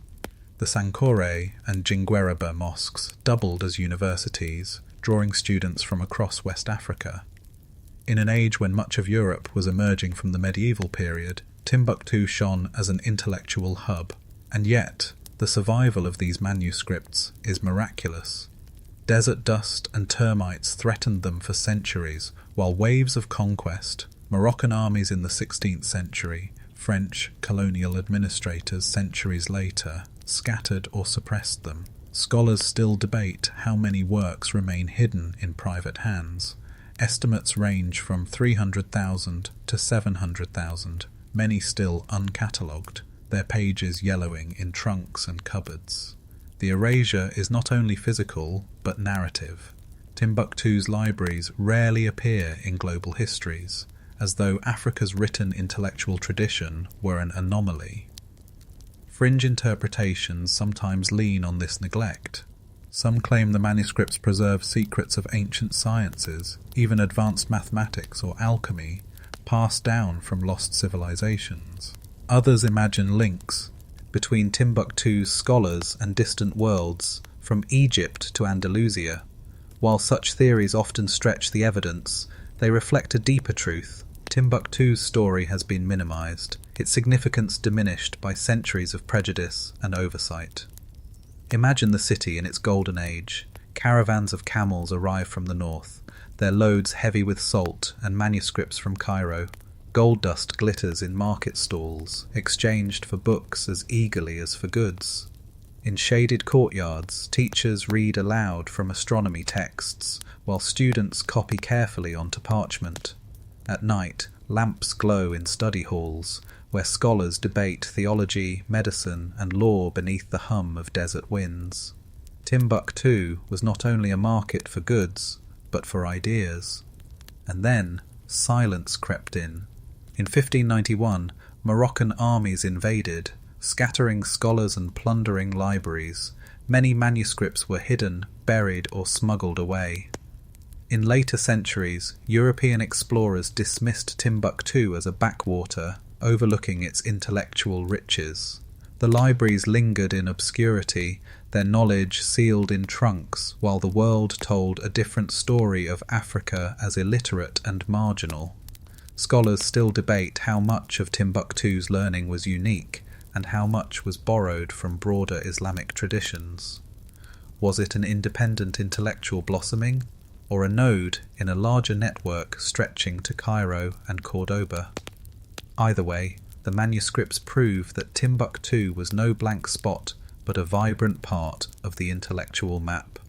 The Sankore and Jingweraba mosques doubled as universities, drawing students from across West Africa. In an age when much of Europe was emerging from the medieval period, Timbuktu shone as an intellectual hub, and yet the survival of these manuscripts is miraculous. Desert dust and termites threatened them for centuries, while waves of conquest, Moroccan armies in the 16th century, French colonial administrators centuries later, scattered or suppressed them. Scholars still debate how many works remain hidden in private hands. Estimates range from 300,000 to 700,000, many still uncatalogued, their pages yellowing in trunks and cupboards. The erasure is not only physical, but narrative. Timbuktu's libraries rarely appear in global histories, as though Africa's written intellectual tradition were an anomaly. Fringe interpretations sometimes lean on this neglect. Some claim the manuscripts preserve secrets of ancient sciences, even advanced mathematics or alchemy, passed down from lost civilizations. Others imagine links between Timbuktu's scholars and distant worlds, from Egypt to Andalusia. While such theories often stretch the evidence, they reflect a deeper truth. Timbuktu's story has been minimized, its significance diminished by centuries of prejudice and oversight. Imagine the city in its golden age. Caravans of camels arrive from the north, their loads heavy with salt and manuscripts from Cairo. Gold dust glitters in market stalls, exchanged for books as eagerly as for goods. In shaded courtyards, teachers read aloud from astronomy texts, while students copy carefully onto parchment. At night, lamps glow in study halls, where scholars debate theology, medicine, and law beneath the hum of desert winds. Timbuktu was not only a market for goods, but for ideas. And then, silence crept in. In 1591, Moroccan armies invaded, scattering scholars and plundering libraries. Many manuscripts were hidden, buried, or smuggled away. In later centuries, European explorers dismissed Timbuktu as a backwater, overlooking its intellectual riches. The libraries lingered in obscurity, their knowledge sealed in trunks, while the world told a different story of Africa as illiterate and marginal. Scholars still debate how much of Timbuktu's learning was unique, and how much was borrowed from broader Islamic traditions. Was it an independent intellectual blossoming, or a node in a larger network stretching to Cairo and Cordoba? Either way, the manuscripts prove that Timbuktu was no blank spot, but a vibrant part of the intellectual map.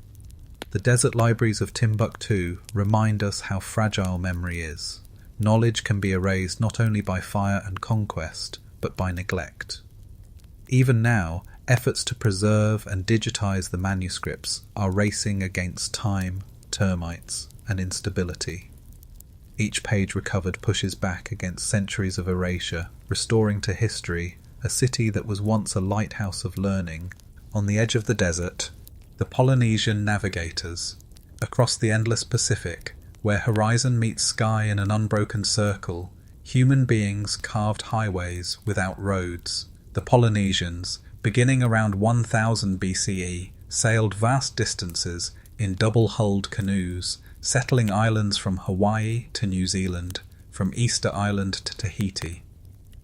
The desert libraries of Timbuktu remind us how fragile memory is. Knowledge can be erased not only by fire and conquest, but by neglect. Even now, efforts to preserve and digitize the manuscripts are racing against time, termites, and instability. Each page recovered pushes back against centuries of erasure, restoring to history a city that was once a lighthouse of learning. On the edge of the desert, the Polynesian navigators. Across the endless Pacific, where horizon meets sky in an unbroken circle, human beings carved highways without roads. The Polynesians, beginning around 1000 BCE, sailed vast distances in double-hulled canoes, settling islands from Hawaii to New Zealand, from Easter Island to Tahiti.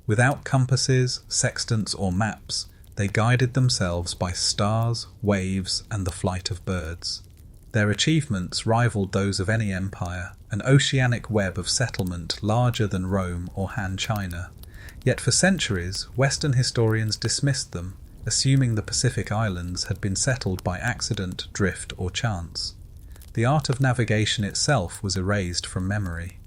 Without compasses, sextants, or maps, they guided themselves by stars, waves, and the flight of birds. Their achievements rivaled those of any empire, an oceanic web of settlement larger than Rome or Han China. Yet for centuries, Western historians dismissed them, assuming the Pacific Islands had been settled by accident, drift, or chance. The art of navigation itself was erased from memory.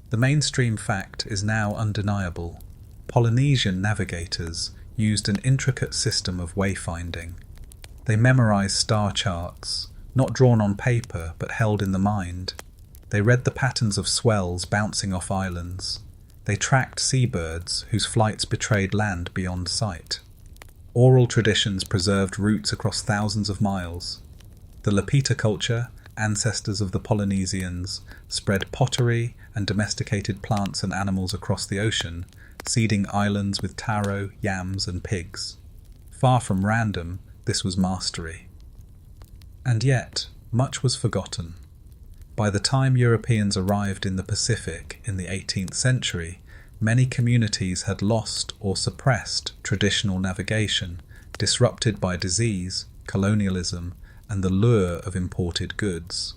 The mainstream fact is now undeniable. Polynesian navigators used an intricate system of wayfinding. They memorized star charts, not drawn on paper but held in the mind. They read the patterns of swells bouncing off islands. They tracked seabirds whose flights betrayed land beyond sight. Oral traditions preserved routes across thousands of miles. The Lapita culture, ancestors of the Polynesians, spread pottery and domesticated plants and animals across the ocean, seeding islands with taro, yams, and pigs. Far from random, this was mastery. And yet, much was forgotten. By the time Europeans arrived in the Pacific in the 18th century, many communities had lost or suppressed traditional navigation, disrupted by disease, colonialism, and the lure of imported goods.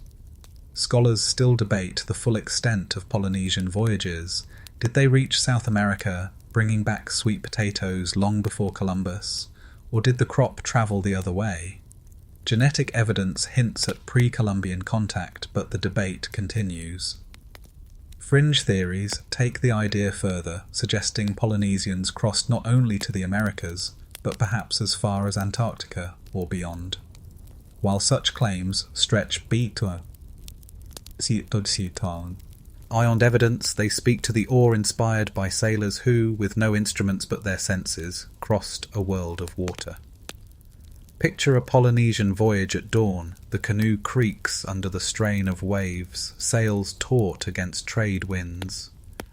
Scholars still debate the full extent of Polynesian voyages. Did they reach South America, bringing back sweet potatoes long before Columbus, or did the crop travel the other way? Genetic evidence hints at pre-Columbian contact, but the debate continues. Fringe theories take the idea further, suggesting Polynesians crossed not only to the Americas, but perhaps as far as Antarctica or beyond. While such claims stretch beyond evidence, they speak to the awe inspired by sailors who, with no instruments but their senses, crossed a world of water. Picture a Polynesian voyage at dawn. The canoe creaks under the strain of waves, sails taut against trade winds.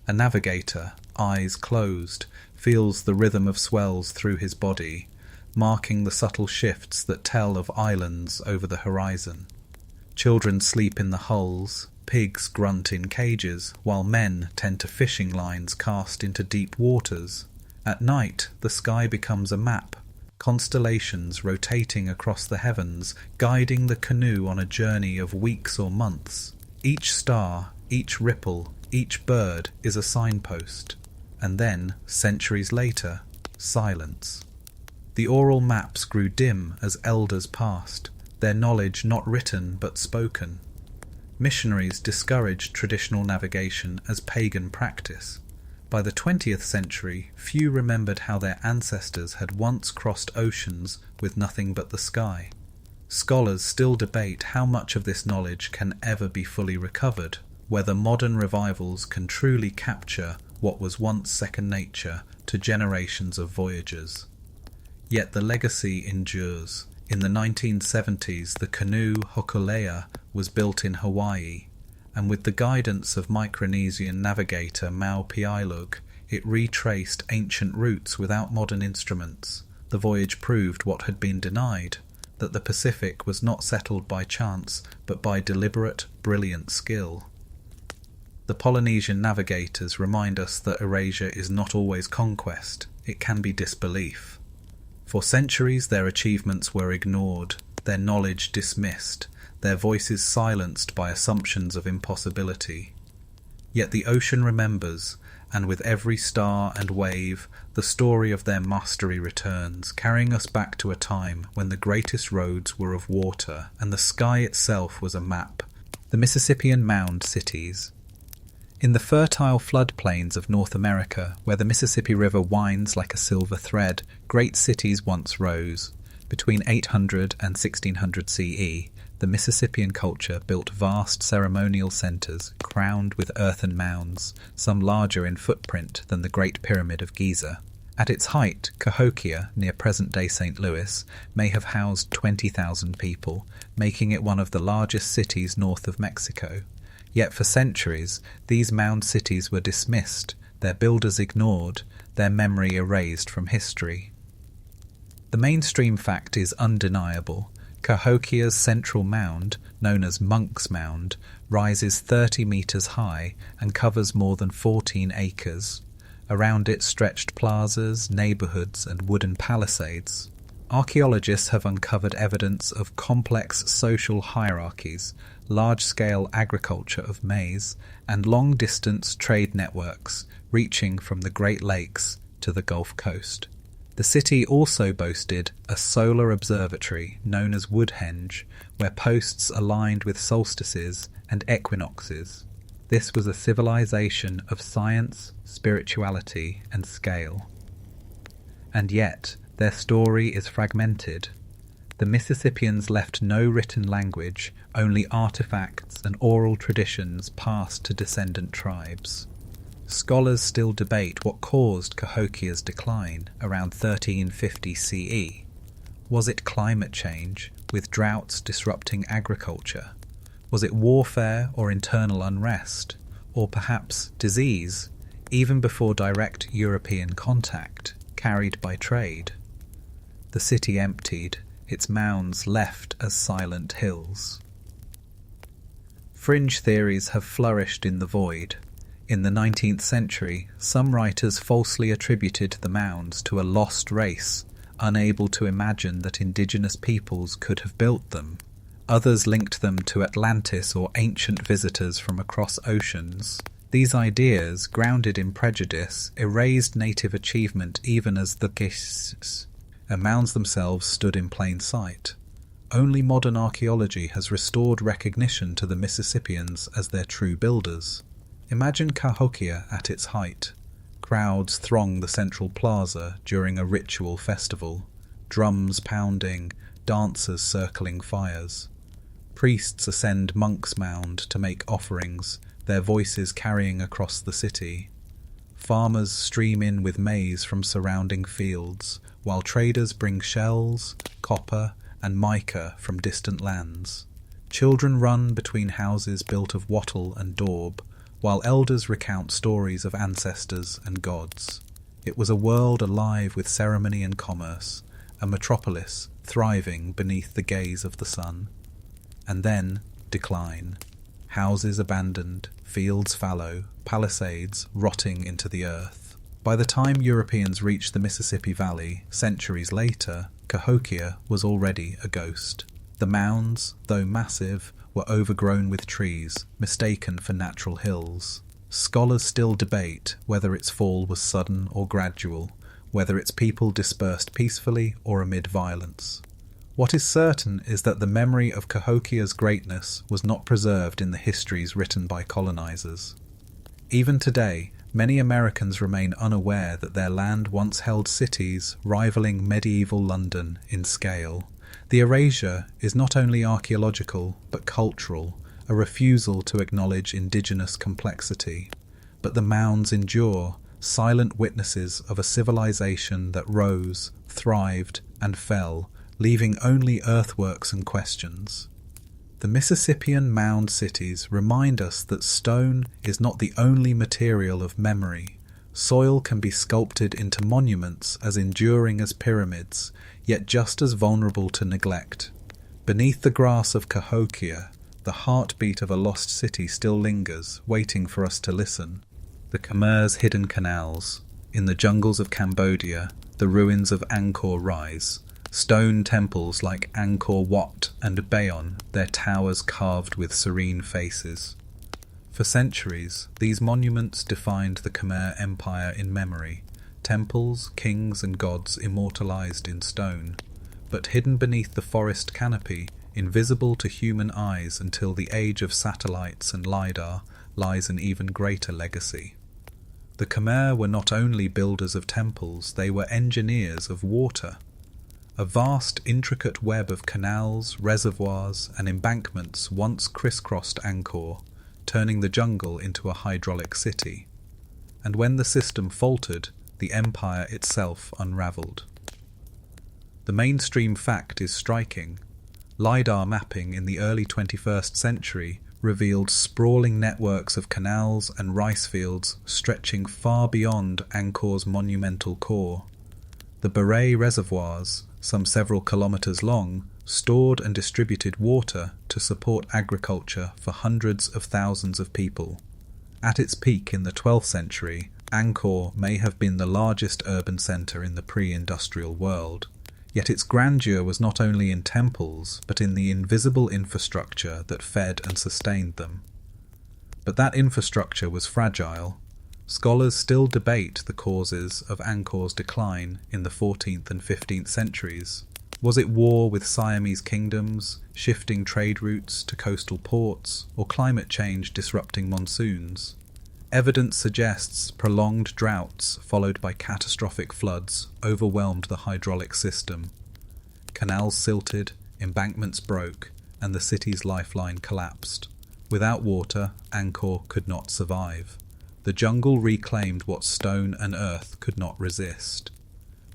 A navigator, eyes closed, feels the rhythm of swells through his body, marking the subtle shifts that tell of islands over the horizon. Children sleep in the hulls, pigs grunt in cages, while men tend to fishing lines cast into deep waters. At night, the sky becomes a map, constellations rotating across the heavens, guiding the canoe on a journey of weeks or months. Each star, each ripple, each bird is a signpost. And then, centuries later, silence. The oral maps grew dim as elders passed, their knowledge not written but spoken. Missionaries discouraged traditional navigation as pagan practice. By the 20th century, few remembered how their ancestors had once crossed oceans with nothing but the sky. Scholars still debate how much of this knowledge can ever be fully recovered, whether modern revivals can truly capture what was once second nature to generations of voyagers. Yet the legacy endures. In the 1970s, the canoe Hokulea was built in Hawaii, and with the guidance of Micronesian navigator Mau Piailug, it retraced ancient routes without modern instruments. The voyage proved what had been denied, that the Pacific was not settled by chance, but by deliberate, brilliant skill. The Polynesian navigators remind us that erasure is not always conquest, it can be disbelief. For centuries their achievements were ignored, their knowledge dismissed, their voices silenced by assumptions of impossibility. Yet the ocean remembers, and with every star and wave, the story of their mastery returns, carrying us back to a time when the greatest roads were of water, and the sky itself was a map. The Mississippian Mound Cities. In the fertile floodplains of North America, where the Mississippi River winds like a silver thread, great cities once rose. Between 800 and 1600 CE, the Mississippian culture built vast ceremonial centres crowned with earthen mounds, some larger in footprint than the Great Pyramid of Giza. At its height, Cahokia, near present-day St. Louis, may have housed 20,000 people, making it one of the largest cities north of Mexico. Yet for centuries, these mound cities were dismissed, their builders ignored, their memory erased from history. The mainstream fact is undeniable. Cahokia's central mound, known as Monk's Mound, rises 30 metres high and covers more than 14 acres. Around it stretched plazas, neighbourhoods and wooden palisades. Archaeologists have uncovered evidence of complex social hierarchies, large-scale agriculture of maize, and long-distance trade networks reaching from the Great Lakes to the Gulf Coast. The city also boasted a solar observatory known as Woodhenge, where posts aligned with solstices and equinoxes. This was a civilization of science, spirituality, and scale. And yet, their story is fragmented. The Mississippians left no written language, only artifacts and oral traditions passed to descendant tribes. Scholars still debate what caused Cahokia's decline around 1350 CE. Was it climate change, with droughts disrupting agriculture? Was it warfare or internal unrest? Or perhaps disease, even before direct European contact, carried by trade? The city emptied, its mounds left as silent hills. Fringe theories have flourished in the void. In the 19th century, some writers falsely attributed the mounds to a lost race, unable to imagine that indigenous peoples could have built them. Others linked them to Atlantis or ancient visitors from across oceans. These ideas, grounded in prejudice, erased native achievement even as the mounds themselves stood in plain sight. Only modern archaeology has restored recognition to the Mississippians as their true builders. Imagine Cahokia at its height. Crowds throng the central plaza during a ritual festival, drums pounding, dancers circling fires. Priests ascend Monk's Mound to make offerings, their voices carrying across the city. Farmers stream in with maize from surrounding fields, while traders bring shells, copper, and mica from distant lands. Children run between houses built of wattle and daub, while elders recount stories of ancestors and gods. It was a world alive with ceremony and commerce, a metropolis thriving beneath the gaze of the sun. And then decline. Houses abandoned, fields fallow, palisades rotting into the earth. By the time Europeans reached the Mississippi Valley, centuries later, Cahokia was already a ghost. The mounds, though massive, were overgrown with trees, mistaken for natural hills. Scholars still debate whether its fall was sudden or gradual, whether its people dispersed peacefully or amid violence. What is certain is that the memory of Cahokia's greatness was not preserved in the histories written by colonizers. Even today, many Americans remain unaware that their land once held cities rivaling medieval London in scale. The erasure is not only archaeological but cultural, a refusal to acknowledge indigenous complexity. But the mounds endure, silent witnesses of a civilization that rose, thrived, and fell, leaving only earthworks and questions. The Mississippian mound cities remind us that stone is not the only material of memory. Soil can be sculpted into monuments as enduring as pyramids, yet just as vulnerable to neglect. Beneath the grass of Cahokia, the heartbeat of a lost city still lingers, waiting for us to listen. The Khmer's hidden canals. In the jungles of Cambodia, the ruins of Angkor rise. Stone temples like Angkor Wat and Bayon, their towers carved with serene faces. For centuries, these monuments defined the Khmer Empire in memory, temples, kings and gods immortalized in stone, but hidden beneath the forest canopy, invisible to human eyes until the age of satellites and lidar, lies an even greater legacy. The Khmer were not only builders of temples, they were engineers of water. A vast, intricate web of canals, reservoirs, and embankments once crisscrossed Angkor, turning the jungle into a hydraulic city. And when the system faltered, the empire itself unravelled. The mainstream fact is striking. LiDAR mapping in the early 21st century revealed sprawling networks of canals and rice fields stretching far beyond Angkor's monumental core. The Baray reservoirs, some several kilometres long, stored and distributed water to support agriculture for hundreds of thousands of people. At its peak in the 12th century, Angkor may have been the largest urban centre in the pre-industrial world. Yet its grandeur was not only in temples, but in the invisible infrastructure that fed and sustained them. But that infrastructure was fragile. Scholars still debate the causes of Angkor's decline in the 14th and 15th centuries. Was it war with Siamese kingdoms, shifting trade routes to coastal ports, or climate change disrupting monsoons? Evidence suggests prolonged droughts followed by catastrophic floods overwhelmed the hydraulic system. Canals silted, embankments broke, and the city's lifeline collapsed. Without water, Angkor could not survive. The jungle reclaimed what stone and earth could not resist.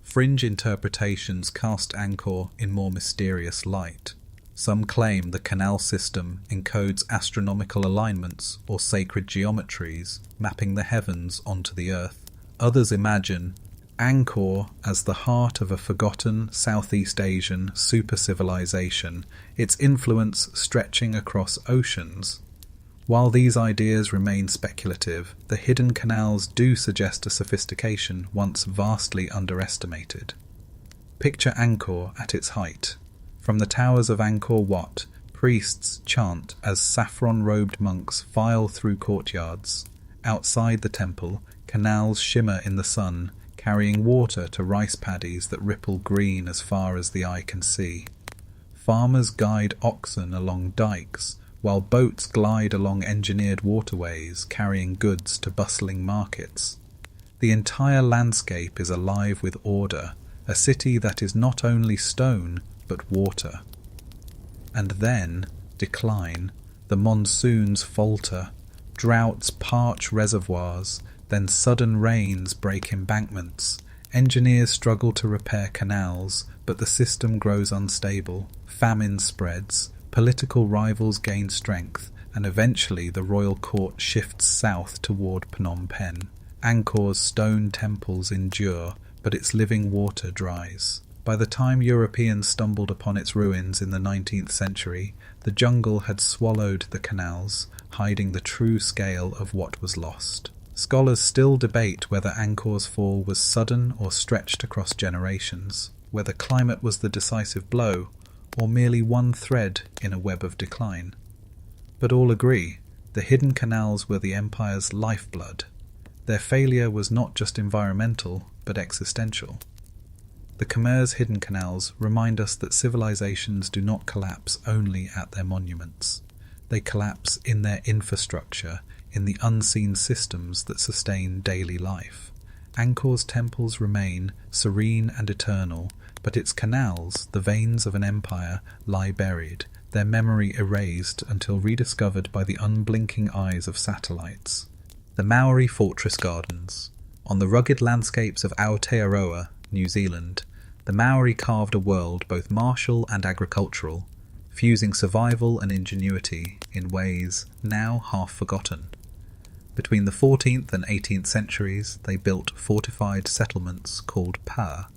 Fringe interpretations cast Angkor in more mysterious light. Some claim the canal system encodes astronomical alignments or sacred geometries, mapping the heavens onto the earth. Others imagine Angkor as the heart of a forgotten Southeast Asian super-civilization, its influence stretching across oceans. While these ideas remain speculative, the hidden canals do suggest a sophistication once vastly underestimated. Picture Angkor at its height. From the towers of Angkor Wat, priests chant as saffron-robed monks file through courtyards. Outside the temple, canals shimmer in the sun, carrying water to rice paddies that ripple green as far as the eye can see. Farmers guide oxen along dikes, while boats glide along engineered waterways carrying goods to bustling markets. The entire landscape is alive with order, a city that is not only stone but water. And then, decline, the monsoons falter, droughts parch reservoirs, Then sudden rains break embankments. Engineers struggle to repair canals, but the system grows unstable. Famine spreads, political rivals gain strength, and eventually the royal court shifts south toward Phnom Penh. Angkor's stone temples endure, but its living water dries. By the time Europeans stumbled upon its ruins in the 19th century, the jungle had swallowed the canals, hiding the true scale of what was lost. Scholars still debate whether Angkor's fall was sudden or stretched across generations, whether climate was the decisive blow, or merely one thread in a web of decline. But all agree, the hidden canals were the empire's lifeblood. Their failure was not just environmental, but existential. The Khmer's hidden canals remind us that civilizations do not collapse only at their monuments. They collapse in their infrastructure, in the unseen systems that sustain daily life. Angkor's temples remain serene and eternal, but its canals, the veins of an empire, lie buried, their memory erased until rediscovered by the unblinking eyes of satellites. The Maori Fortress Gardens. On the rugged landscapes of Aotearoa, New Zealand, the Maori carved a world both martial and agricultural, fusing survival and ingenuity in ways now half forgotten. Between the 14th and 18th centuries, they built fortified settlements called pa,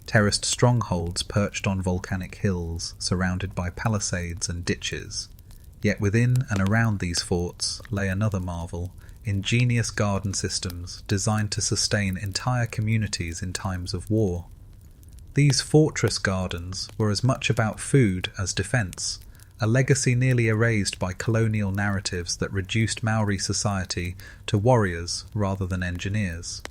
terraced strongholds perched on volcanic hills, surrounded by palisades and ditches. Yet within and around these forts lay another marvel, ingenious garden systems designed to sustain entire communities in times of war. These fortress gardens were as much about food as defence, a legacy nearly erased by colonial narratives that reduced Maori society to warriors rather than engineers.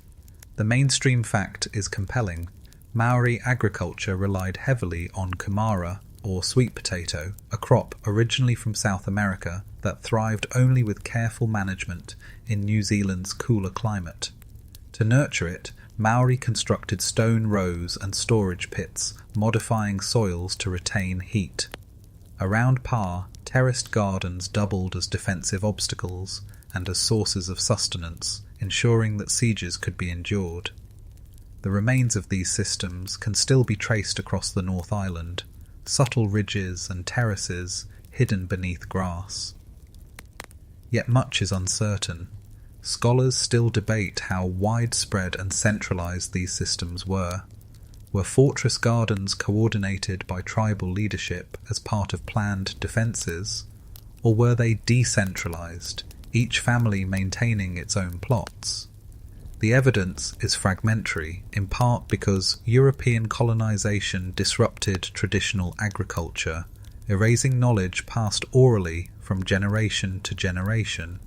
The mainstream fact is compelling. Maori agriculture relied heavily on kumara, or sweet potato, a crop originally from South America that thrived only with careful management in New Zealand's cooler climate. To nurture it, Maori constructed stone rows and storage pits, modifying soils to retain heat. Around Pa, terraced gardens doubled as defensive obstacles and as sources of sustenance, ensuring that sieges could be endured. The remains of these systems can still be traced across the North Island, subtle ridges and terraces hidden beneath grass. Yet much is uncertain. Scholars still debate how widespread and centralized these systems were. Were fortress gardens coordinated by tribal leadership as part of planned defences, or were they decentralized, each family maintaining its own plots? The evidence is fragmentary, in part because European colonization disrupted traditional agriculture, erasing knowledge passed orally from generation to generation.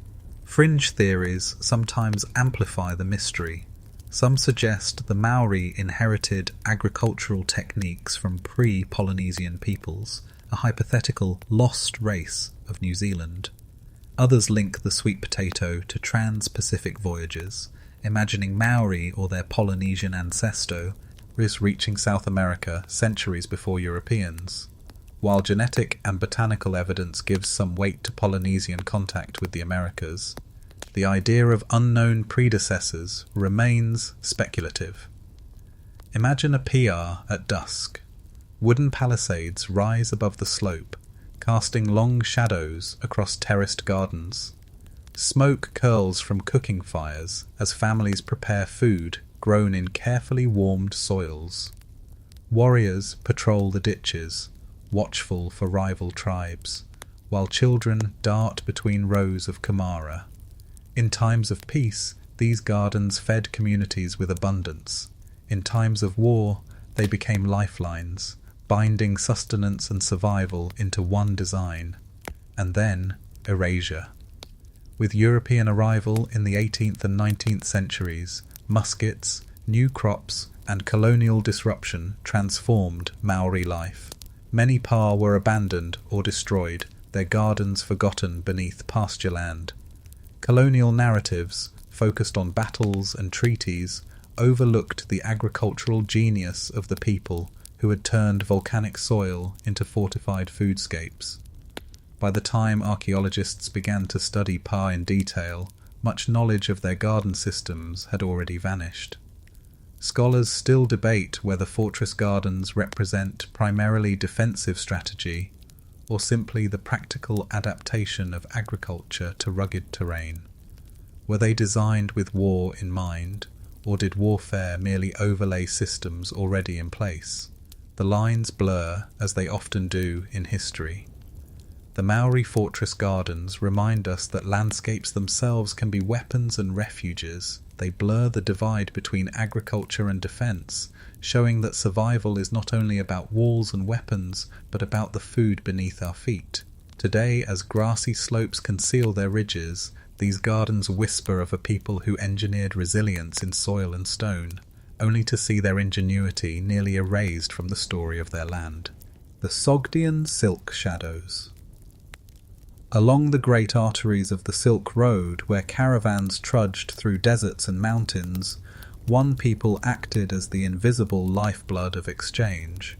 Fringe theories sometimes amplify the mystery. Some suggest the Maori inherited agricultural techniques from pre-Polynesian peoples, a hypothetical lost race of New Zealand. Others link the sweet potato to trans-Pacific voyages, imagining Maori or their Polynesian ancestor reaching South America centuries before Europeans. While genetic and botanical evidence gives some weight to Polynesian contact with the Americas, the idea of unknown predecessors remains speculative. Imagine a PR at dusk. Wooden palisades rise above the slope, casting long shadows across terraced gardens. Smoke curls from cooking fires as families prepare food grown in carefully warmed soils. Warriors patrol the ditches, watchful for rival tribes, while children dart between rows of kumara. In times of peace, these gardens fed communities with abundance. In times of war, they became lifelines, binding sustenance and survival into one design. And then, erasure. With European arrival in the 18th and 19th centuries, muskets, new crops, and colonial disruption transformed Maori life. Many pa were abandoned or destroyed, their gardens forgotten beneath pasture land. Colonial narratives, focused on battles and treaties, overlooked the agricultural genius of the people who had turned volcanic soil into fortified foodscapes. By the time archaeologists began to study pa in detail, much knowledge of their garden systems had already vanished. Scholars still debate whether fortress gardens represent primarily defensive strategy or simply the practical adaptation of agriculture to rugged terrain. Were they designed with war in mind, or did warfare merely overlay systems already in place? The lines blur, as they often do in history. The Maori fortress gardens remind us that landscapes themselves can be weapons and refuges. They blur the divide between agriculture and defense, showing that survival is not only about walls and weapons, but about the food beneath our feet. Today, as grassy slopes conceal their ridges, these gardens whisper of a people who engineered resilience in soil and stone, only to see their ingenuity nearly erased from the story of their land. The Sogdian Silk Shadows. Along the great arteries of the Silk Road, where caravans trudged through deserts and mountains, one people acted as the invisible lifeblood of exchange.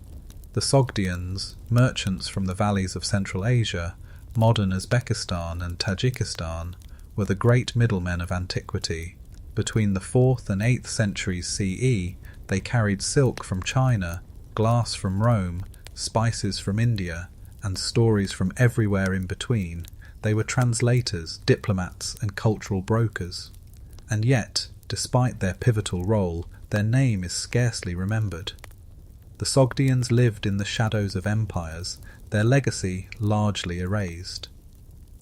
The Sogdians, merchants from the valleys of Central Asia, modern Uzbekistan and Tajikistan, were the great middlemen of antiquity. Between the 4th and 8th centuries CE, they carried silk from China, glass from Rome, spices from India, and stories from everywhere in between. They were translators, diplomats, and cultural brokers. And yet, despite their pivotal role, their name is scarcely remembered. The Sogdians lived in the shadows of empires, their legacy largely erased.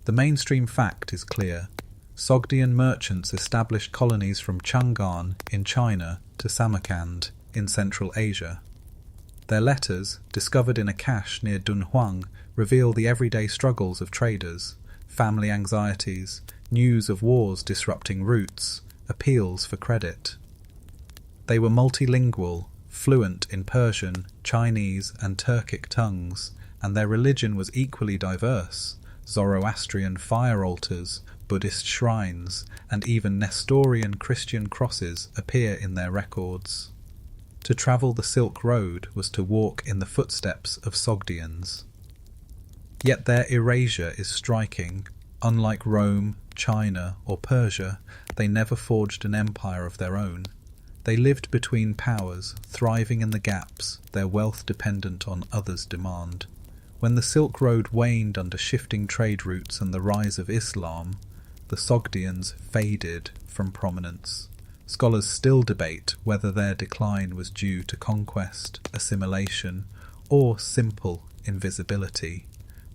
The mainstream fact is clear. Sogdian merchants established colonies from Chang'an in China to Samarkand in Central Asia. Their letters, discovered in a cache near Dunhuang, reveal the everyday struggles of traders, family anxieties, news of wars disrupting routes, appeals for credit. They were multilingual, fluent in Persian, Chinese, and Turkic tongues, and their religion was equally diverse. Zoroastrian fire altars, Buddhist shrines, and even Nestorian Christian crosses appear in their records. To travel the Silk Road was to walk in the footsteps of Sogdians. Yet their erasure is striking. Unlike Rome, China, or Persia, they never forged an empire of their own. They lived between powers, thriving in the gaps, their wealth dependent on others' demand. When the Silk Road waned under shifting trade routes and the rise of Islam, the Sogdians faded from prominence. Scholars still debate whether their decline was due to conquest, assimilation, or simple invisibility.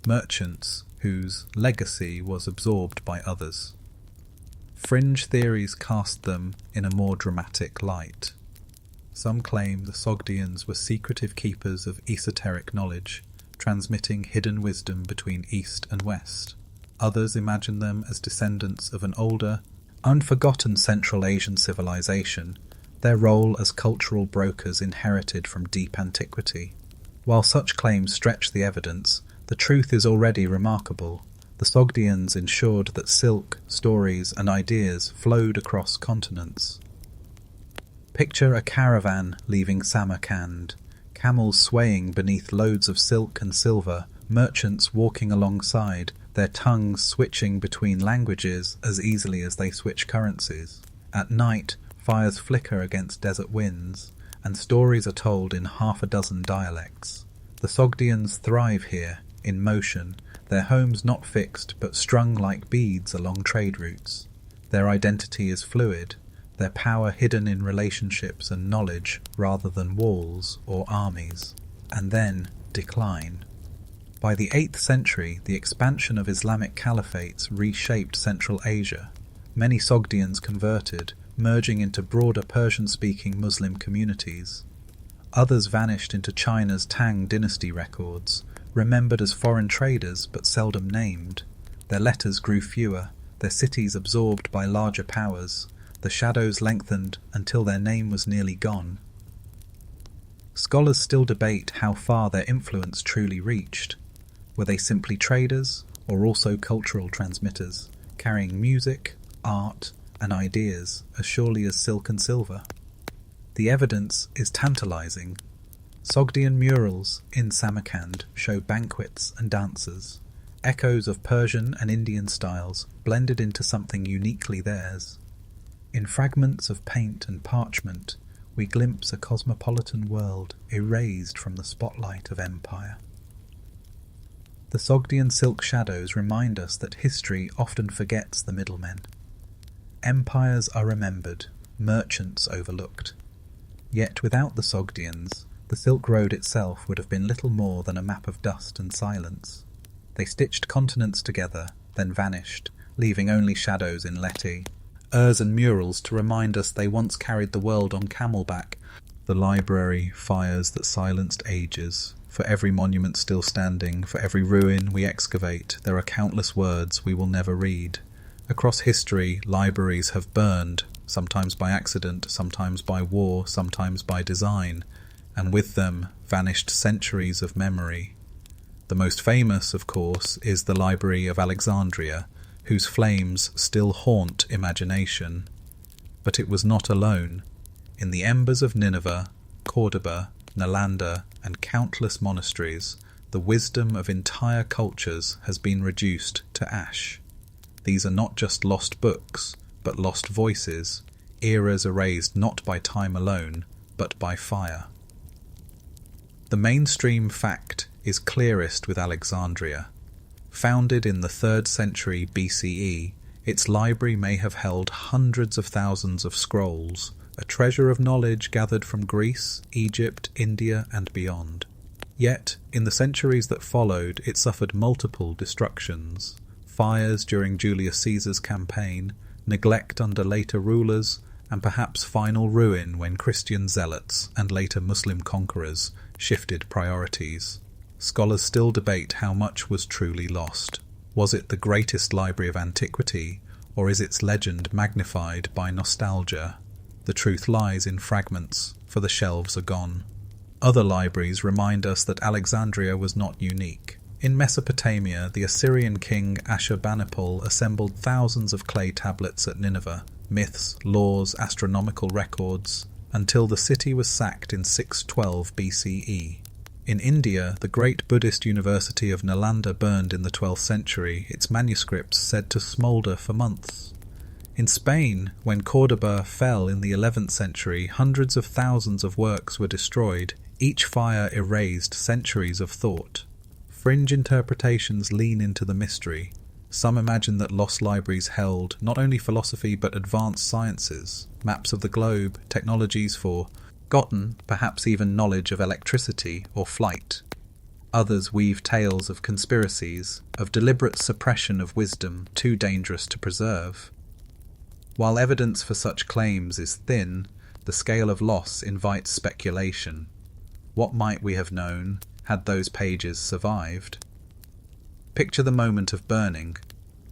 Merchants whose legacy was absorbed by others. Fringe theories cast them in a more dramatic light. Some claim the Sogdians were secretive keepers of esoteric knowledge, transmitting hidden wisdom between East and West. Others imagine them as descendants of an older, unforgotten Central Asian civilization, their role as cultural brokers inherited from deep antiquity. While such claims stretch the evidence, the truth is already remarkable. The Sogdians ensured that silk, stories, and ideas flowed across continents. Picture a caravan leaving Samarkand, camels swaying beneath loads of silk and silver, merchants walking alongside, their tongues switching between languages as easily as they switch currencies. At night, fires flicker against desert winds, and stories are told in half a dozen dialects. The Sogdians thrive here, in motion, their homes not fixed but strung like beads along trade routes. Their identity is fluid, their power hidden in relationships and knowledge rather than walls or armies, and then decline. By the 8th century, the expansion of Islamic caliphates reshaped Central Asia. Many Sogdians converted, merging into broader Persian-speaking Muslim communities. Others vanished into China's Tang dynasty records, remembered as foreign traders but seldom named. Their letters grew fewer, their cities absorbed by larger powers. The shadows lengthened until their name was nearly gone. Scholars still debate how far their influence truly reached. Were they simply traders, or also cultural transmitters, carrying music, art, and ideas as surely as silk and silver? The evidence is tantalizing. Sogdian murals in Samarkand show banquets and dances. echoes of Persian and Indian styles blended into something uniquely theirs. In fragments of paint and parchment, we glimpse a cosmopolitan world erased from the spotlight of empire. The Sogdian silk shadows remind us that history often forgets the middlemen. Empires are remembered, merchants overlooked. Yet without the Sogdians, the Silk Road itself would have been little more than a map of dust and silence. They stitched continents together, then vanished, leaving only shadows in Leti, urns and murals to remind us they once carried the world on camelback. The library, fires that silenced ages. For every monument still standing, for every ruin we excavate, there are countless words we will never read. Across history, libraries have burned, sometimes by accident, sometimes by war, sometimes by design, and with them vanished centuries of memory. The most famous, of course, is the Library of Alexandria, whose flames still haunt imagination. But it was not alone. In the embers of Nineveh, Cordoba, Nalanda, and countless monasteries, the wisdom of entire cultures has been reduced to ash. These are not just lost books, but lost voices, eras erased not by time alone, but by fire. The mainstream fact is clearest with Alexandria. Founded in the 3rd century BCE, its library may have held hundreds of thousands of scrolls, a treasure of knowledge gathered from Greece, Egypt, India, and beyond. Yet, in the centuries that followed, it suffered multiple destructions: fires during Julius Caesar's campaign, neglect under later rulers, and perhaps final ruin when Christian zealots and later Muslim conquerors shifted priorities. Scholars still debate how much was truly lost. Was it the greatest library of antiquity, or is its legend magnified by nostalgia? The truth lies in fragments, for the shelves are gone. Other libraries remind us that Alexandria was not unique. In Mesopotamia, the Assyrian king Ashurbanipal assembled thousands of clay tablets at Nineveh, myths, laws, astronomical records, until the city was sacked in 612 BCE. In India, the great Buddhist university of Nalanda burned in the 12th century, its manuscripts said to smoulder for months. In Spain, when Cordoba fell in the 11th century, hundreds of thousands of works were destroyed. Each fire erased centuries of thought. Fringe interpretations lean into the mystery. Some imagine that lost libraries held not only philosophy but advanced sciences, maps of the globe, technologies for forgotten, perhaps even knowledge of electricity or flight. Others weave tales of conspiracies, of deliberate suppression of wisdom too dangerous to preserve. While evidence for such claims is thin, the scale of loss invites speculation. What might we have known had those pages survived? Picture the moment of burning,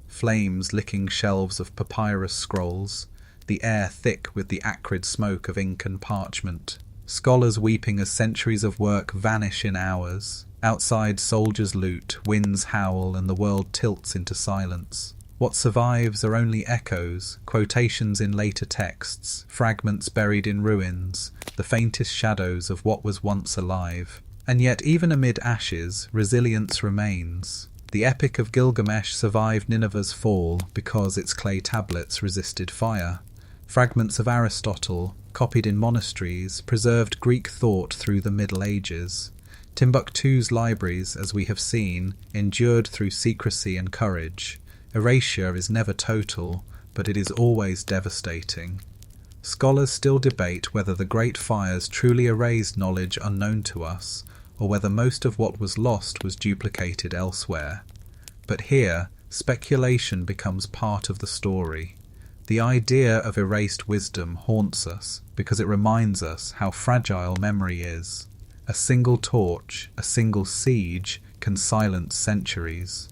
flames licking shelves of papyrus scrolls, the air thick with the acrid smoke of ink and parchment, scholars weeping as centuries of work vanish in hours. Outside, soldiers loot, winds howl, and the world tilts into silence. What survives are only echoes, quotations in later texts, fragments buried in ruins, the faintest shadows of what was once alive. And yet, even amid ashes, resilience remains. The Epic of Gilgamesh survived Nineveh's fall because its clay tablets resisted fire. Fragments of Aristotle, copied in monasteries, preserved Greek thought through the Middle Ages. Timbuktu's libraries, as we have seen, endured through secrecy and courage. Erasure is never total, but it is always devastating. Scholars still debate whether the great fires truly erased knowledge unknown to us, or whether most of what was lost was duplicated elsewhere. But here, speculation becomes part of the story. The idea of erased wisdom haunts us because it reminds us how fragile memory is. A single torch, a single siege, can silence centuries.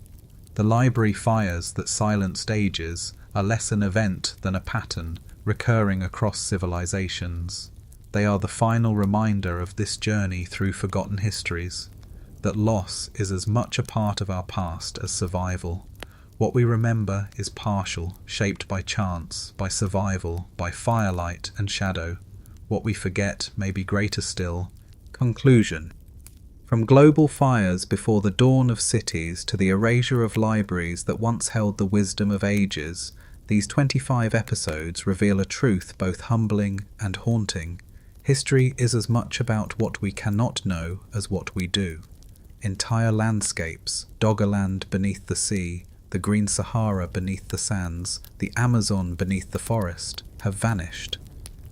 The library fires that silenced ages are less an event than a pattern, recurring across civilizations. They are the final reminder of this journey through forgotten histories, that loss is as much a part of our past as survival. What we remember is partial, shaped by chance, by survival, by firelight and shadow. What we forget may be greater still. Conclusion. From global fires before the dawn of cities to the erasure of libraries that once held the wisdom of ages, these 25 episodes reveal a truth both humbling and haunting. History is as much about what we cannot know as what we do. Entire landscapes, Doggerland beneath the sea, the Green Sahara beneath the sands, the Amazon beneath the forest, have vanished.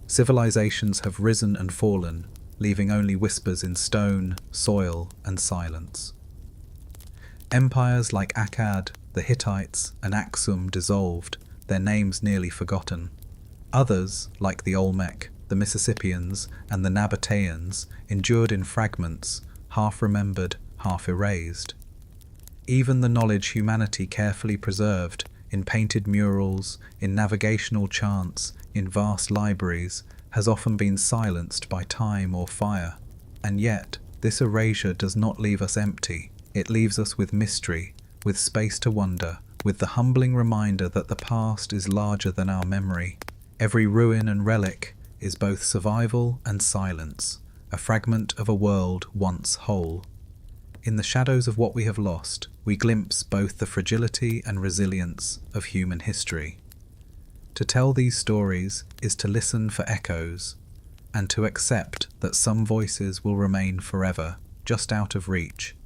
Civilizations have risen and fallen, leaving only whispers in stone, soil, and silence. Empires like Akkad, the Hittites, and Aksum dissolved, their names nearly forgotten. Others, like the Olmec, the Mississippians, and the Nabataeans, endured in fragments, half remembered, half erased. Even the knowledge humanity carefully preserved, in painted murals, in navigational chants, in vast libraries, has often been silenced by time or fire. And yet, this erasure does not leave us empty. It leaves us with mystery, with space to wonder, with the humbling reminder that the past is larger than our memory. Every ruin and relic is both survival and silence, a fragment of a world once whole. In the shadows of what we have lost, we glimpse both the fragility and resilience of human history. To tell these stories is to listen for echoes, and to accept that some voices will remain forever, just out of reach,